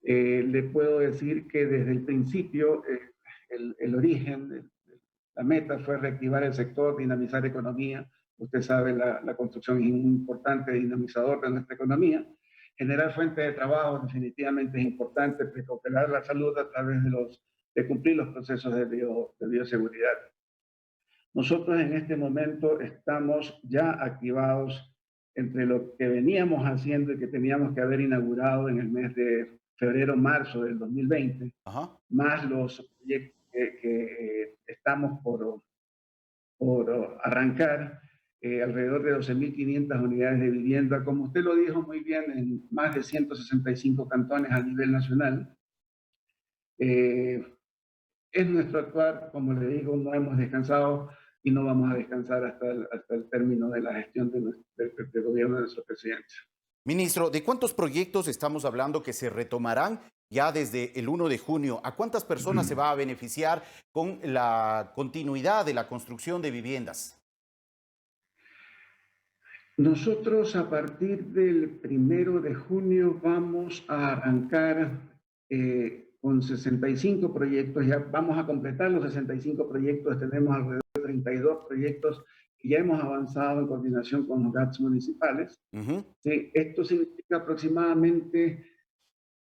Le puedo decir que desde el principio el origen, la meta fue reactivar el sector, dinamizar economía. Usted sabe, la construcción es un importante dinamizador de nuestra economía. Generar fuentes de trabajo definitivamente es importante, precautelar la salud a través de cumplir los procesos de bioseguridad. Nosotros en este momento estamos ya activados entre lo que veníamos haciendo y que teníamos que haber inaugurado en el mes de febrero-marzo del 2020, más los proyectos que estamos por arrancar. alrededor de 12.500 unidades de vivienda, como usted lo dijo muy bien, en más de 165 cantones a nivel nacional. Es nuestro actuar, como le digo, no hemos descansado y no vamos a descansar hasta el término de la gestión del gobierno de nuestro presidente. Ministro, ¿de cuántos proyectos estamos hablando que se retomarán ya desde el 1 de junio? ¿A cuántas personas se va a beneficiar con la continuidad de la construcción de viviendas? Nosotros a partir del 1 de junio vamos a arrancar con 65 proyectos, ya vamos a completar los 65 proyectos, tenemos alrededor de 32 proyectos que ya hemos avanzado en coordinación con los GATS municipales. Sí, esto significa aproximadamente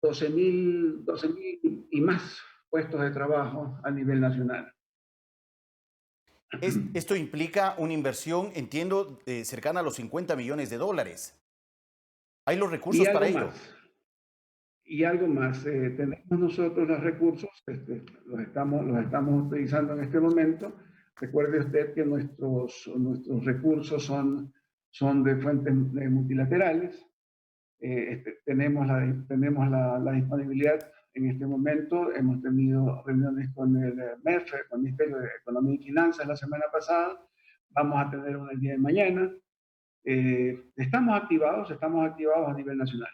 12.000 y más puestos de trabajo a nivel nacional. Esto implica una inversión, entiendo, cercana a los $50 millones. ¿Hay los recursos para ello? Y algo más, tenemos nosotros los recursos, los estamos utilizando en este momento. Recuerde usted que nuestros recursos son de fuentes multilaterales. Tenemos la disponibilidad en este momento. Hemos tenido reuniones con el MEF, con el Ministerio de Economía y Finanzas la semana pasada. Vamos a tener una el día de mañana. Estamos activados a nivel nacional.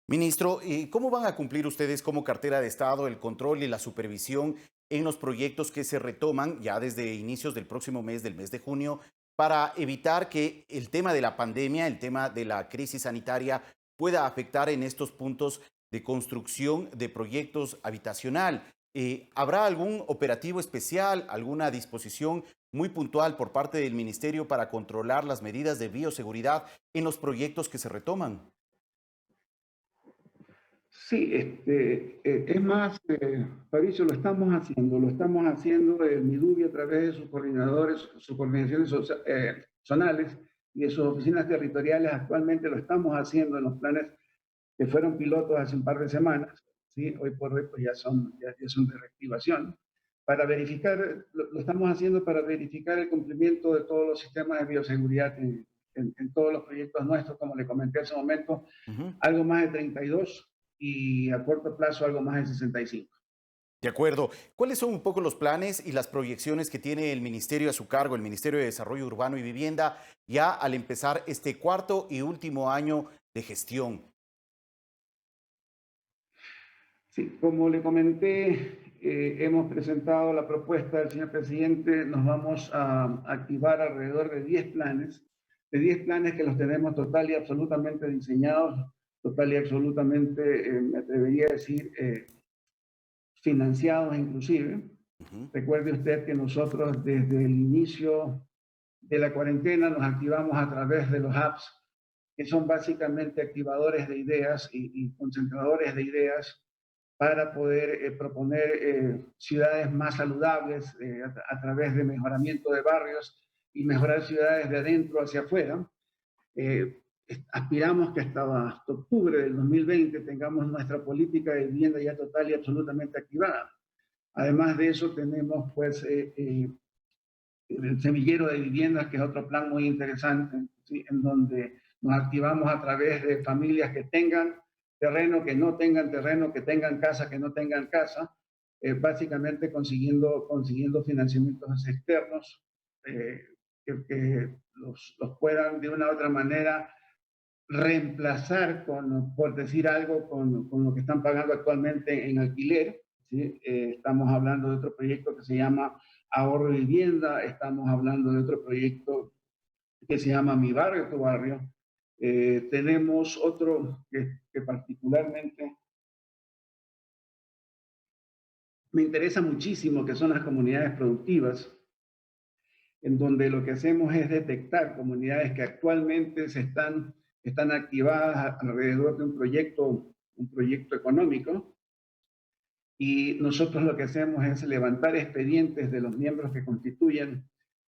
Ministro, ¿cómo van a cumplir ustedes como cartera de Estado el control y la supervisión en los proyectos que se retoman ya desde inicios del próximo mes, del mes de junio, para evitar que el tema de la pandemia, el tema de la crisis sanitaria pueda afectar en estos puntos de construcción de proyectos habitacional? ¿Habrá algún operativo especial, alguna disposición muy puntual por parte del Ministerio para controlar las medidas de bioseguridad en los proyectos que se retoman? Sí, es más, Fabricio, lo estamos haciendo el MIDUBI a través de sus coordinadores, sus coordinaciones zonales y de sus oficinas territoriales. Actualmente lo estamos haciendo en los planes que fueron pilotos hace un par de semanas, ¿sí? Hoy por hoy pues ya son de reactivación. Para verificar, lo estamos haciendo para verificar el cumplimiento de todos los sistemas de bioseguridad en todos los proyectos nuestros, como le comenté hace un momento, algo más de 32 y a corto plazo algo más de 65. De acuerdo. ¿Cuáles son un poco los planes y las proyecciones que tiene el Ministerio a su cargo, el Ministerio de Desarrollo Urbano y Vivienda, ya al empezar este cuarto y último año de gestión? Sí, como le comenté, hemos presentado la propuesta del señor presidente. Nos vamos a activar alrededor de 10 planes que los tenemos total y absolutamente diseñados, total y absolutamente, me atrevería a decir, financiados inclusive. Recuerde usted que nosotros desde el inicio de la cuarentena nos activamos a través de los apps, que son básicamente activadores de ideas y concentradores de ideas para poder proponer ciudades más saludables a través de mejoramiento de barrios y mejorar ciudades de adentro hacia afuera. Aspiramos que hasta octubre del 2020 tengamos nuestra política de vivienda ya total y absolutamente activada. Además de eso tenemos pues el semillero de viviendas, que es otro plan muy interesante, ¿sí? En donde nos activamos a través de familias que tengan terreno, que no tengan terreno, que tengan casa, que no tengan casa, básicamente consiguiendo financiamientos externos que los puedan de una u otra manera reemplazar, por decir algo, con lo que están pagando actualmente en alquiler, ¿sí? Estamos hablando de otro proyecto que se llama Ahorro de Vivienda, estamos hablando de otro proyecto que se llama Mi Barrio, Tu Barrio. Tenemos otro que particularmente me interesa muchísimo, que son las comunidades productivas, en donde lo que hacemos es detectar comunidades que actualmente están activadas alrededor de un proyecto económico, y nosotros lo que hacemos es levantar expedientes de los miembros que constituyen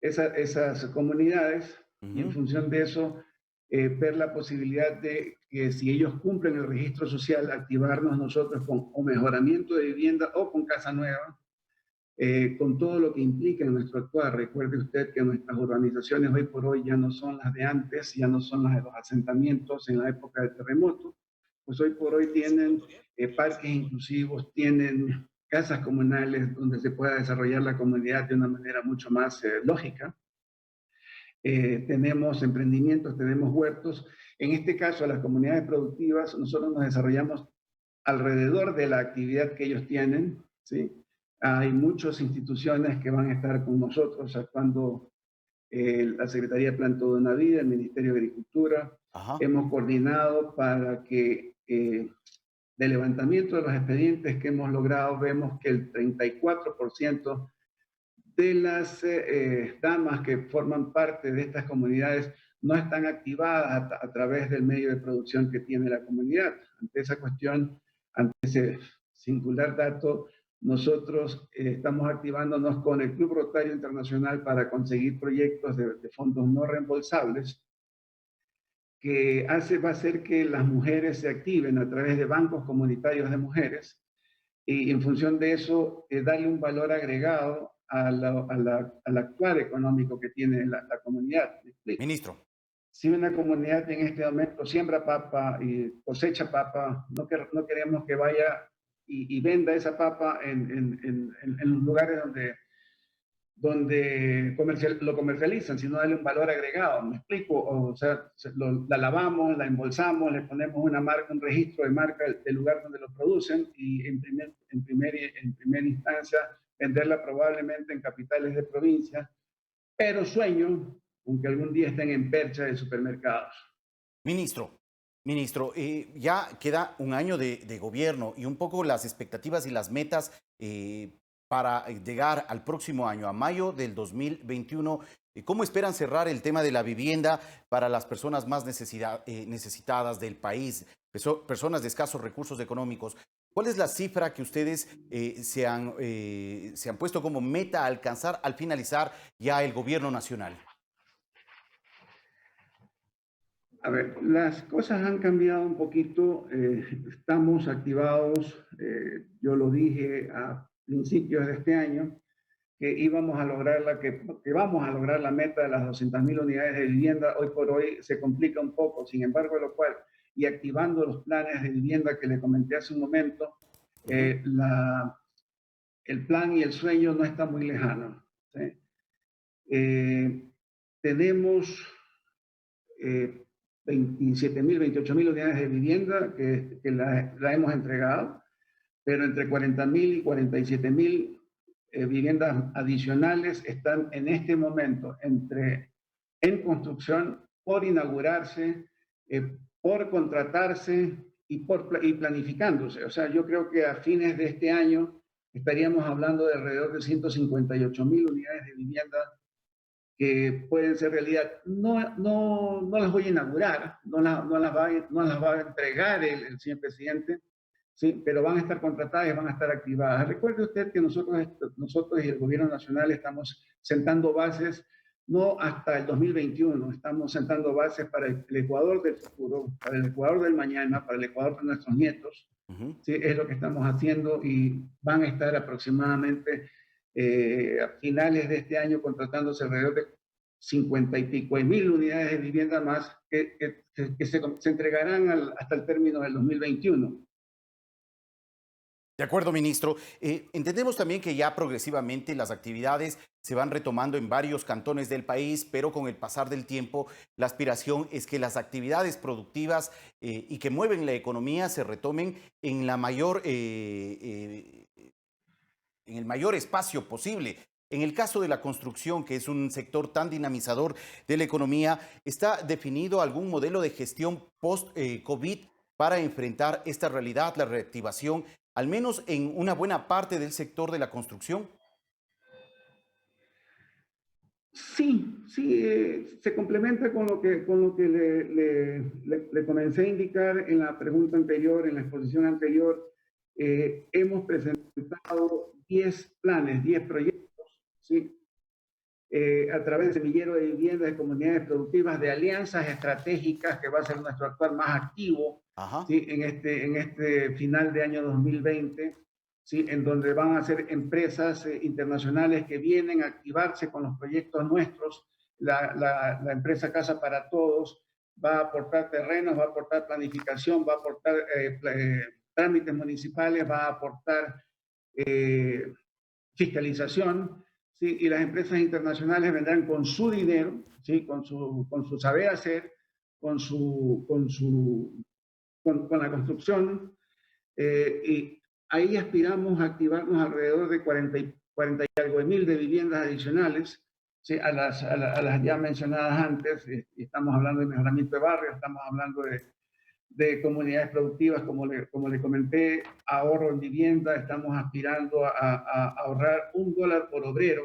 esas comunidades, y en función de eso ver la posibilidad de que, si ellos cumplen el registro social, activarnos nosotros con o mejoramiento de vivienda o con casa nueva, con todo lo que implica en nuestro actuar. Recuerde usted que nuestras urbanizaciones hoy por hoy ya no son las de antes, ya no son las de los asentamientos en la época del terremoto, pues hoy por hoy tienen parques inclusivos, tienen casas comunales donde se pueda desarrollar la comunidad de una manera mucho más lógica. Tenemos emprendimientos, tenemos huertos. En este caso, las comunidades productivas, nosotros nos desarrollamos alrededor de la actividad que ellos tienen, ¿sí? Hay muchas instituciones que van a estar con nosotros actuando, la Secretaría de Plan Toda una Vida, el Ministerio de Agricultura. Hemos coordinado para que de levantamiento de los expedientes que hemos logrado, vemos que el 34% de las damas que forman parte de estas comunidades no están activadas a través del medio de producción que tiene la comunidad. Ante esa cuestión, ante ese singular dato, nosotros estamos activándonos con el Club Rotario Internacional para conseguir proyectos de fondos no reembolsables que va a hacer que las mujeres se activen a través de bancos comunitarios de mujeres y en función de eso darle un valor agregado al actuar económico que tiene la comunidad. Ministro. Si una comunidad en este momento siembra papa y cosecha papa, no queremos que vaya y venda esa papa en los lugares donde lo comercializan, sino darle un valor agregado. ¿Me explico? O sea, la lavamos, la embolsamos, le ponemos una marca, un registro de marca del lugar donde lo producen y en primera instancia venderla probablemente en capitales de provincia, pero sueño con que algún día estén en percha de supermercados. Ministro, ya queda un año de gobierno y un poco las expectativas y las metas para llegar al próximo año, a mayo del 2021. ¿Cómo esperan cerrar el tema de la vivienda para las personas más necesitadas del país, personas de escasos recursos económicos? ¿Cuál es la cifra que ustedes se han puesto como meta a alcanzar al finalizar ya el gobierno nacional? A ver, las cosas han cambiado un poquito. Estamos activados, yo lo dije a principios de este año, que vamos a lograr la meta de las 200.000 unidades de vivienda. Hoy por hoy se complica un poco, sin embargo, lo cual, y activando los planes de vivienda que le comenté hace un momento, el plan y el sueño no está muy lejano, ¿sí? Tenemos 27.000, 28.000 unidades de vivienda que la hemos entregado, pero entre 40.000 y 47.000 viviendas adicionales están en este momento en construcción, por inaugurarse, por contratarse y planificándose. O sea, yo creo que a fines de este año estaríamos hablando de alrededor de 158.000 unidades de vivienda que pueden ser realidad. No las voy a inaugurar, no las va a entregar el señor presidente, sí, pero van a estar contratadas y van a estar activadas. Recuerde usted que nosotros y el gobierno nacional estamos sentando bases no hasta el 2021, estamos sentando bases para el Ecuador del futuro, para el Ecuador del mañana, para el Ecuador de nuestros nietos. Sí, es lo que estamos haciendo y van a estar aproximadamente a finales de este año contratándose alrededor de 50 y pico mil unidades de vivienda más que se entregarán hasta el término del 2021. De acuerdo, ministro. Entendemos también que ya progresivamente las actividades se van retomando en varios cantones del país, pero con el pasar del tiempo, la aspiración es que las actividades productivas y que mueven la economía se retomen en el mayor espacio posible. En el caso de la construcción, que es un sector tan dinamizador de la economía, ¿está definido algún modelo de gestión post-COVID para enfrentar esta realidad, la reactivación, al menos en una buena parte del sector de la construcción? Sí, se complementa con lo que le comencé a indicar en la pregunta anterior, en la exposición anterior. Hemos presentado 10 planes, 10 proyectos, ¿sí? A través de semillero de viviendas, de comunidades productivas, de alianzas estratégicas, que va a ser nuestro actuar más activo, ¿sí? en este final de año 2020. ¿sí? En donde van a ser empresas internacionales que vienen a activarse con los proyectos nuestros. La empresa Casa para Todos va a aportar terrenos, va a aportar planificación, va a aportar trámites municipales, va a aportar fiscalización, ¿sí? Y las empresas internacionales vendrán con su dinero, ¿sí? Con su saber hacer, con la construcción, y ahí aspiramos a activarnos alrededor de 40 y algo de mil de viviendas adicionales, ¿sí? a las ya mencionadas antes. Estamos hablando de mejoramiento de barrios, estamos hablando de comunidades productivas, como le comenté, ahorro en vivienda. Estamos aspirando a ahorrar $1 por obrero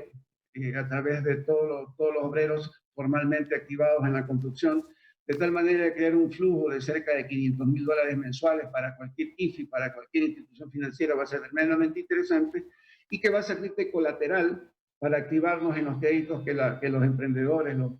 a través de todos los obreros formalmente activados en la construcción, de tal manera de crear un flujo de cerca de $500.000 mensuales para cualquier IFI, para cualquier institución financiera. Va a ser tremendamente interesante y que va a servir de colateral para activarnos en los créditos que los emprendedores, los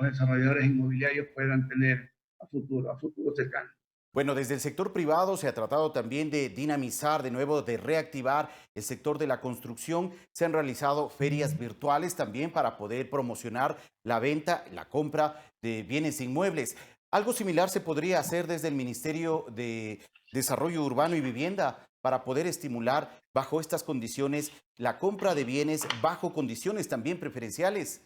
desarrolladores inmobiliarios puedan tener a futuro cercano. Bueno, desde el sector privado se ha tratado también de dinamizar, de nuevo, de reactivar el sector de la construcción. Se han realizado ferias virtuales también para poder promocionar la venta, la compra de bienes inmuebles. Algo similar se podría hacer desde el Ministerio de Desarrollo Urbano y Vivienda para poder estimular bajo estas condiciones la compra de bienes bajo condiciones también preferenciales.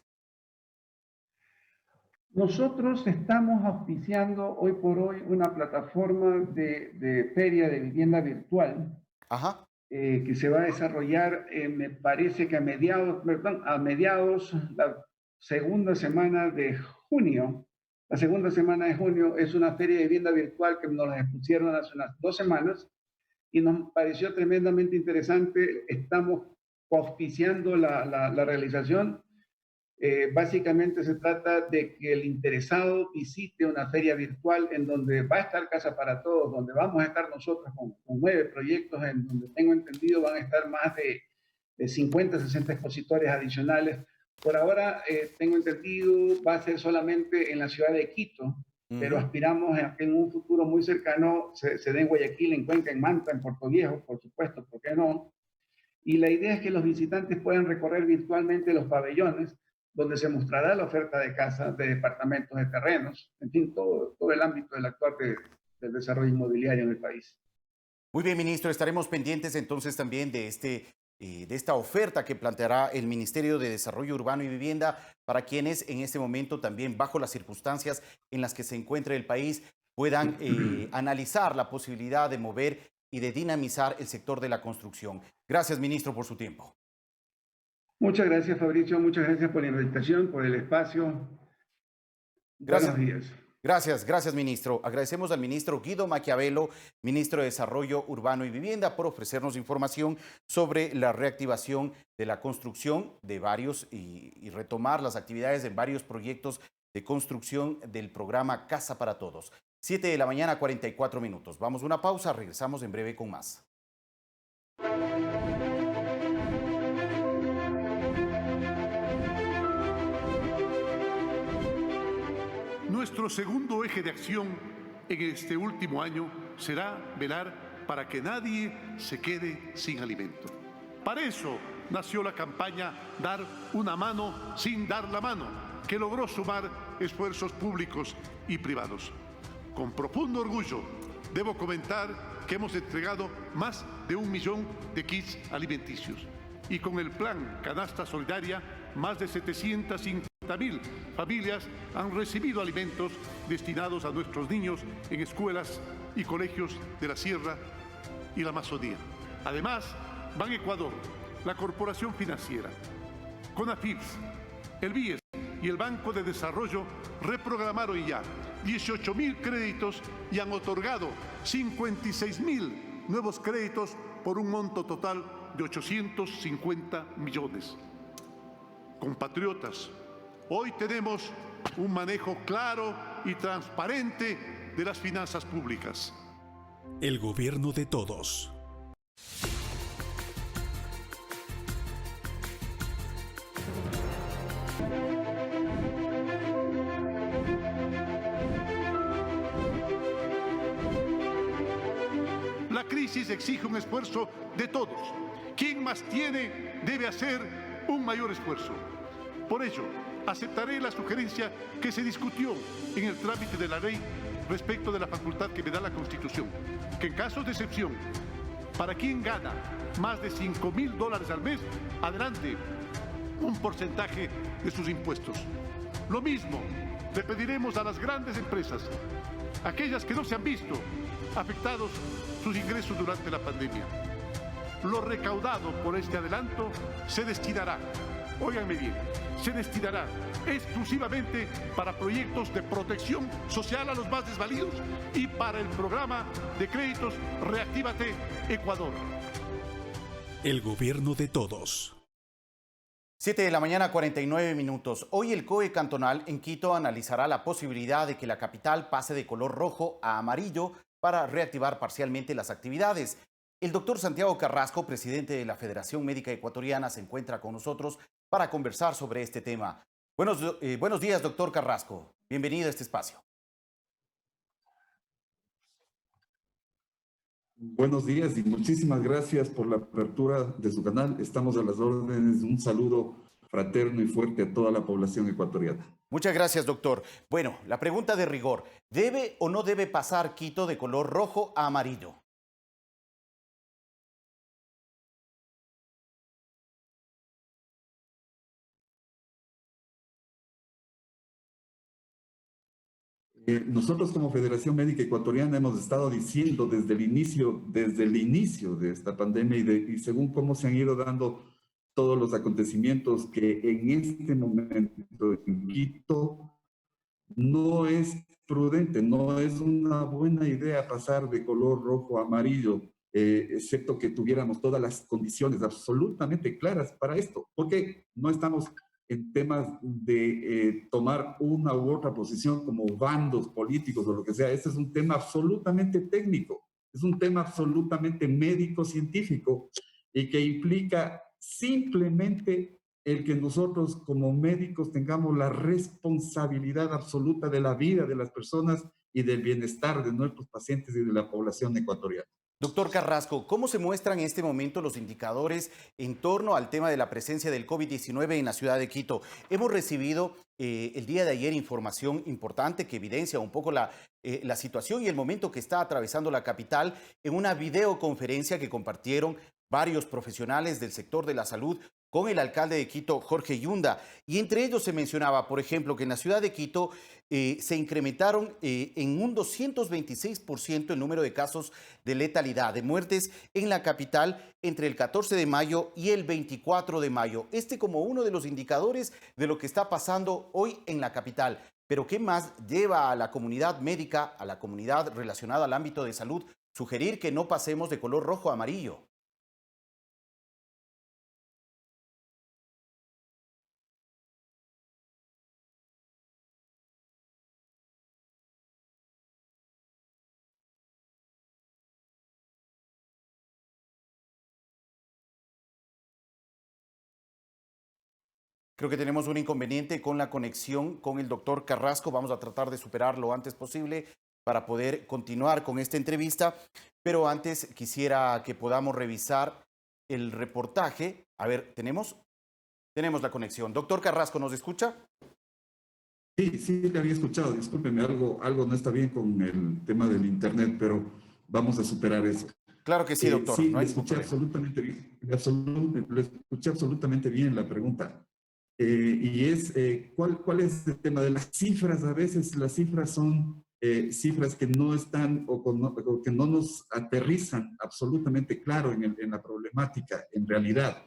Nosotros estamos auspiciando hoy por hoy una plataforma de feria de vivienda virtual. Ajá. Que se va a desarrollar, me parece que a mediados, la segunda semana de junio. La segunda semana de junio es una feria de vivienda virtual que nos la expusieron hace unas 2 semanas y nos pareció tremendamente interesante. Estamos auspiciando la realización. Básicamente se trata de que el interesado visite una feria virtual en donde va a estar Casa para Todos, donde vamos a estar nosotros con 9 proyectos, en donde tengo entendido van a estar más de 50, 60 expositores adicionales. Por ahora, tengo entendido, va a ser solamente en la ciudad de Quito, pero aspiramos a que en un futuro muy cercano se dé en Guayaquil, en Cuenca, en Manta, en Puerto Viejo, por supuesto, ¿por qué no? Y la idea es que los visitantes puedan recorrer virtualmente los pabellones, donde se mostrará la oferta de casas, de departamentos, de terrenos, en fin, todo el ámbito del actual del desarrollo inmobiliario en el país. Muy bien, ministro, estaremos pendientes entonces también de esta oferta que planteará el Ministerio de Desarrollo Urbano y Vivienda para quienes en este momento también, bajo las circunstancias en las que se encuentra el país, puedan analizar la posibilidad de mover y de dinamizar el sector de la construcción. Gracias, ministro, por su tiempo. Muchas gracias, Fabricio. Muchas gracias por la invitación, por el espacio. Gracias. Buenos días. Gracias, ministro. Agradecemos al ministro Guido Maquiavelo, ministro de Desarrollo Urbano y Vivienda, por ofrecernos información sobre la reactivación de la construcción de varios y retomar las actividades en varios proyectos de construcción del programa Casa para Todos. 7 de la mañana, 44 minutos. Vamos a una pausa, regresamos en breve con más. Nuestro segundo eje de acción en este último año será velar para que nadie se quede sin alimento. Para eso nació la campaña Dar una mano sin dar la mano, que logró sumar esfuerzos públicos y privados. Con profundo orgullo, debo comentar que hemos entregado más de 1 millón de kits alimenticios y con el plan Canasta Solidaria, más de 750.000 familias han recibido alimentos destinados a nuestros niños en escuelas y colegios de la Sierra y la Amazonía. Además, Ban Ecuador, la Corporación Financiera, CONAFIPS, el BIES y el Banco de Desarrollo reprogramaron ya 18.000 créditos y han otorgado 56.000 nuevos créditos por un monto total de 850 millones. Compatriotas, hoy tenemos un manejo claro y transparente de las finanzas públicas. El gobierno de todos. La crisis crisis exige un esfuerzo de todos. Quien más tiene debe hacer un mayor esfuerzo. Por ello, aceptaré la sugerencia que se discutió en el trámite de la ley respecto de la facultad que me da la Constitución, que en casos de excepción, para quien gana más de $5.000 al mes, adelante un porcentaje de sus impuestos. Lo mismo le pediremos a las grandes empresas, aquellas que no se han visto afectados sus ingresos durante la pandemia. Lo recaudado por este adelanto se destinará, óiganme bien, se destinará exclusivamente para proyectos de protección social a los más desvalidos y para el programa de créditos Reactívate Ecuador. El gobierno de todos. 7 de la mañana, 49 minutos. Hoy el COE cantonal en Quito analizará la posibilidad de que la capital pase de color rojo a amarillo para reactivar parcialmente las actividades. El doctor Santiago Carrasco, presidente de la Federación Médica Ecuatoriana, se encuentra con nosotros para conversar sobre este tema. Buenos días, doctor Carrasco. Bienvenido a este espacio. Buenos días y muchísimas gracias por la apertura de su canal. Estamos a las órdenes. Un saludo fraterno y fuerte a toda la población ecuatoriana. Muchas gracias, doctor. Bueno, la pregunta de rigor. ¿Debe o no debe pasar Quito de color rojo a amarillo? Nosotros como Federación Médica Ecuatoriana hemos estado diciendo desde el inicio de esta pandemia y según cómo se han ido dando todos los acontecimientos, que en este momento en Quito no es prudente, no es una buena idea pasar de color rojo a amarillo, excepto que tuviéramos todas las condiciones absolutamente claras para esto, porque no estamos en temas de tomar una u otra posición como bandos políticos o lo que sea. Este es un tema absolutamente técnico, es un tema absolutamente médico-científico y que implica simplemente el que nosotros como médicos tengamos la responsabilidad absoluta de la vida de las personas y del bienestar de nuestros pacientes y de la población ecuatoriana. Doctor Carrasco, ¿cómo se muestran en este momento los indicadores en torno al tema de la presencia del COVID-19 en la ciudad de Quito? Hemos recibido el día de ayer información importante que evidencia un poco la situación y el momento que está atravesando la capital en una videoconferencia que compartieron varios profesionales del sector de la salud con el alcalde de Quito, Jorge Yunda. Y entre ellos se mencionaba, por ejemplo, que en la ciudad de Quito se incrementaron en un 226% el número de casos de letalidad, de muertes en la capital entre el 14 de mayo y el 24 de mayo. Este como uno de los indicadores de lo que está pasando hoy en la capital. Pero ¿qué más lleva a la comunidad médica, a la comunidad relacionada al ámbito de salud, sugerir que no pasemos de color rojo a amarillo? Creo que tenemos un inconveniente con la conexión con el doctor Carrasco. Vamos a tratar de superarlo lo antes posible para poder continuar con esta entrevista. Pero antes quisiera que podamos revisar el reportaje. A ver, ¿tenemos la conexión? Doctor Carrasco, ¿nos escucha? Sí, le había escuchado. Discúlpeme, algo no está bien con el tema del internet, pero vamos a superar eso. Claro que sí, doctor. Sí, le escuché absolutamente bien. Le escuché absolutamente bien la pregunta. Y es, ¿cuál es el tema de las cifras? A veces las cifras son cifras que no están o que no nos aterrizan absolutamente claro en la problemática, en realidad.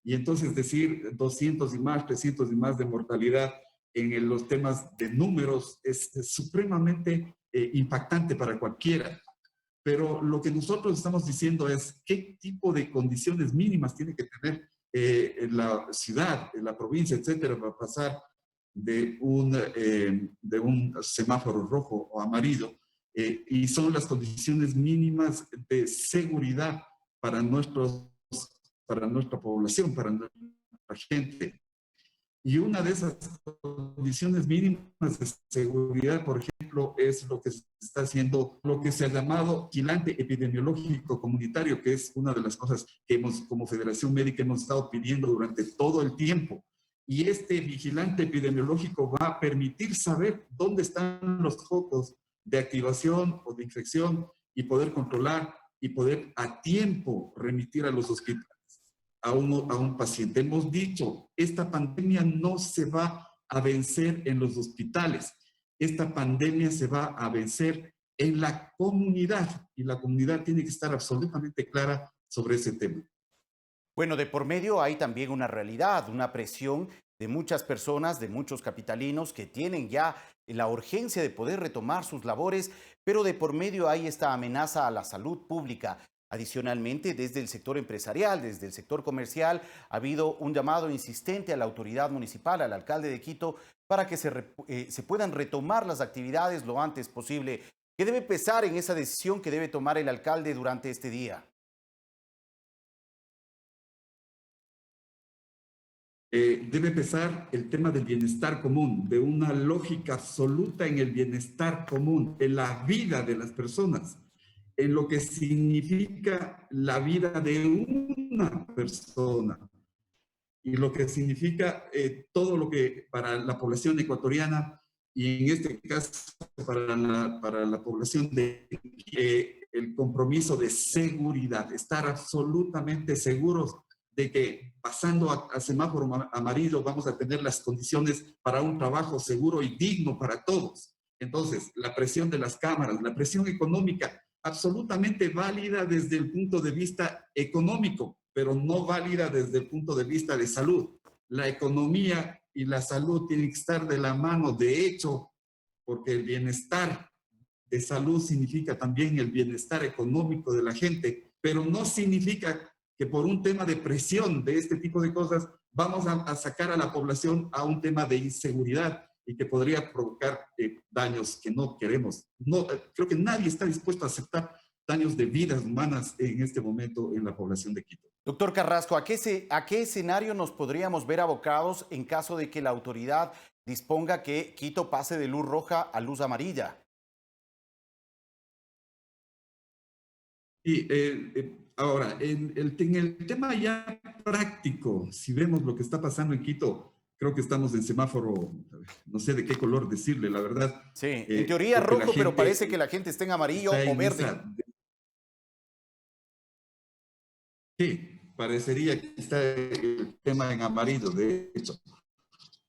Y entonces decir 200 y más, 300 y más de mortalidad en los temas de números es supremamente impactante para cualquiera. Pero lo que nosotros estamos diciendo es qué tipo de condiciones mínimas tiene que tener en la ciudad, en la provincia, etcétera, para pasar de un semáforo rojo o amarillo, y son las condiciones mínimas de seguridad para nuestra población, para nuestra gente. Y una de esas condiciones mínimas de seguridad, por ejemplo, es lo que se está haciendo, lo que se ha llamado vigilante epidemiológico comunitario, que es una de las cosas que hemos, como Federación Médica, hemos estado pidiendo durante todo el tiempo. Y este vigilante epidemiológico va a permitir saber dónde están los focos de activación o de infección y poder controlar y poder a tiempo remitir a los hospitales a un paciente. Hemos dicho, esta pandemia no se va a vencer en los hospitales, esta pandemia se va a vencer en la comunidad y la comunidad tiene que estar absolutamente clara sobre ese tema. Bueno, de por medio hay también una realidad, una presión de muchas personas, de muchos capitalinos que tienen ya la urgencia de poder retomar sus labores, pero de por medio hay esta amenaza a la salud pública. Adicionalmente, desde el sector empresarial, desde el sector comercial, ha habido un llamado insistente a la autoridad municipal, al alcalde de Quito, para que se puedan retomar las actividades lo antes posible. ¿Qué debe pesar en esa decisión que debe tomar el alcalde durante este día? Debe pesar el tema del bienestar común, de una lógica absoluta en el bienestar común, en la vida de las personas, en lo que significa la vida de una persona y lo que significa todo lo que para la población ecuatoriana y en este caso para la población de el compromiso de seguridad, estar absolutamente seguros de que pasando a semáforo amarillo vamos a tener las condiciones para un trabajo seguro y digno para todos. Entonces, la presión de las cámaras, la presión económica, absolutamente válida desde el punto de vista económico, pero no válida desde el punto de vista de salud. La economía y la salud tienen que estar de la mano, de hecho, porque el bienestar de salud significa también el bienestar económico de la gente, pero no significa que por un tema de presión de este tipo de cosas vamos a sacar a la población a un tema de inseguridad y que podría provocar daños que no queremos. No, creo que nadie está dispuesto a aceptar daños de vidas humanas en este momento en la población de Quito. Doctor Carrasco, ¿a qué escenario nos podríamos ver abocados en caso de que la autoridad disponga que Quito pase de luz roja a luz amarilla? Y ahora, en el tema ya práctico, si vemos lo que está pasando en Quito, creo que estamos en semáforo, no sé de qué color decirle, la verdad. Sí, en teoría rojo, pero parece que la gente está en amarillo o verde. Sí, parecería que está el tema en amarillo, de hecho.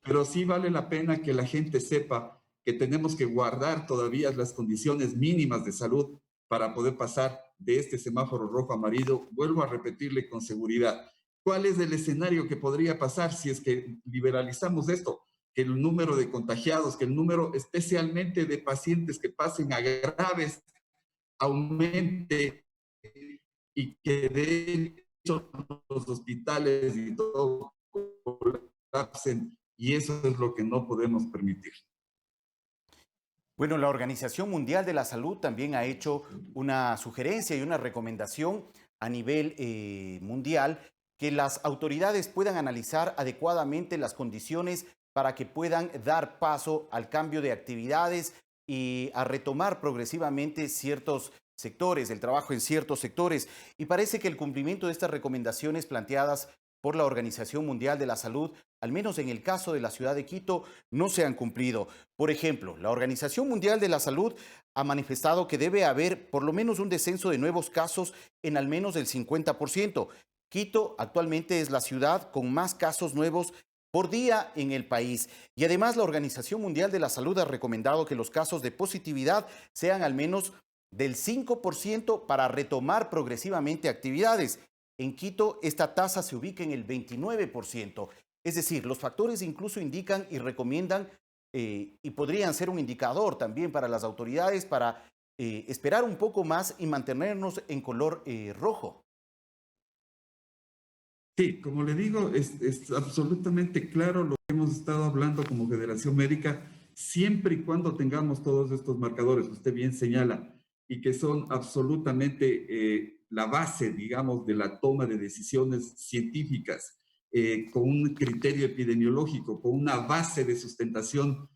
Pero sí vale la pena que la gente sepa que tenemos que guardar todavía las condiciones mínimas de salud para poder pasar de este semáforo rojo a amarillo. Vuelvo a repetirle con seguridad. ¿Cuál es el escenario que podría pasar si es que liberalizamos esto? Que el número de contagiados, que el número especialmente de pacientes que pasen a graves aumente y que de hecho los hospitales y todo colapsen, y eso es lo que no podemos permitir. Bueno, la Organización Mundial de la Salud también ha hecho una sugerencia y una recomendación a nivel mundial que las autoridades puedan analizar adecuadamente las condiciones para que puedan dar paso al cambio de actividades y a retomar progresivamente ciertos sectores, el trabajo en ciertos sectores. Y parece que el cumplimiento de estas recomendaciones planteadas por la Organización Mundial de la Salud, al menos en el caso de la ciudad de Quito, no se han cumplido. Por ejemplo, la Organización Mundial de la Salud ha manifestado que debe haber por lo menos un descenso de nuevos casos en al menos del 50%. Quito actualmente es la ciudad con más casos nuevos por día en el país. Y además la Organización Mundial de la Salud ha recomendado que los casos de positividad sean al menos del 5% para retomar progresivamente actividades. En Quito esta tasa se ubica en el 29%. Es decir, los factores incluso indican y recomiendan y podrían ser un indicador también para las autoridades para esperar un poco más y mantenernos en color rojo. Sí, como le digo, es absolutamente claro lo que hemos estado hablando como Federación Médica, siempre y cuando tengamos todos estos marcadores, usted bien señala, y que son absolutamente la base, digamos, de la toma de decisiones científicas con un criterio epidemiológico, con una base de sustentación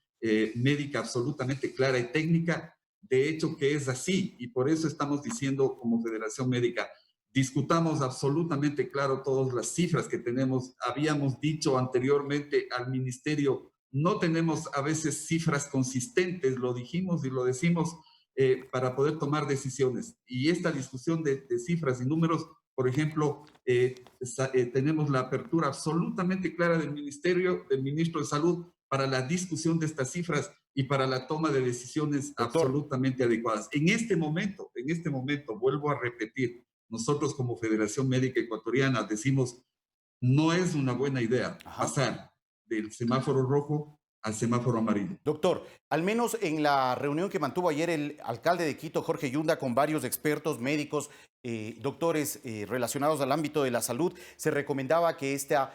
médica absolutamente clara y técnica. De hecho que es así, y por eso estamos diciendo como Federación Médica, discutamos absolutamente claro todas las cifras que tenemos. Habíamos dicho anteriormente al Ministerio, no tenemos a veces cifras consistentes, lo dijimos y lo decimos para poder tomar decisiones. Y esta discusión de cifras y números, por ejemplo, tenemos la apertura absolutamente clara del Ministerio, del Ministro de Salud, para la discusión de estas cifras y para la toma de decisiones absolutamente adecuadas. En este momento, vuelvo a repetir, nosotros como Federación Médica Ecuatoriana decimos, no es una buena idea pasar del semáforo rojo al semáforo amarillo. Doctor, al menos en la reunión que mantuvo ayer el alcalde de Quito, Jorge Yunda, con varios expertos, médicos, doctores relacionados al ámbito de la salud, se recomendaba que esta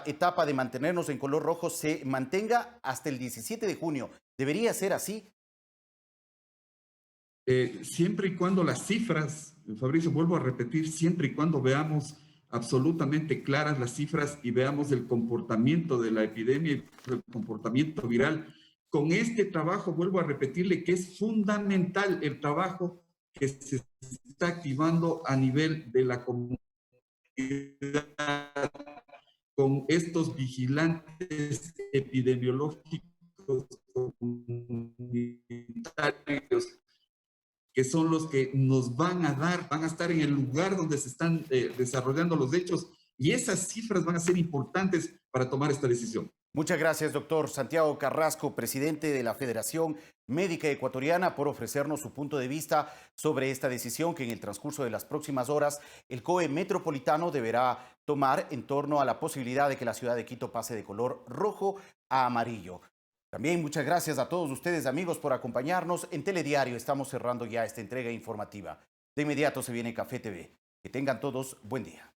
etapa de mantenernos en color rojo se mantenga hasta el 17 de junio. ¿Debería ser así? Siempre y cuando las cifras, Fabricio, vuelvo a repetir, siempre y cuando veamos absolutamente claras las cifras y veamos el comportamiento de la epidemia y el comportamiento viral. Con este trabajo, vuelvo a repetirle que es fundamental el trabajo que se está activando a nivel de la comunidad con estos vigilantes epidemiológicos comunitarios, que son los que nos van a estar en el lugar donde se están desarrollando los hechos, y esas cifras van a ser importantes para tomar esta decisión. Muchas gracias, doctor Santiago Carrasco, presidente de la Federación Médica Ecuatoriana, por ofrecernos su punto de vista sobre esta decisión que en el transcurso de las próximas horas el COE Metropolitano deberá tomar en torno a la posibilidad de que la ciudad de Quito pase de color rojo a amarillo. También muchas gracias a todos ustedes, amigos, por acompañarnos. En Telediario estamos cerrando ya esta entrega informativa. De inmediato se viene Café TV. Que tengan todos buen día.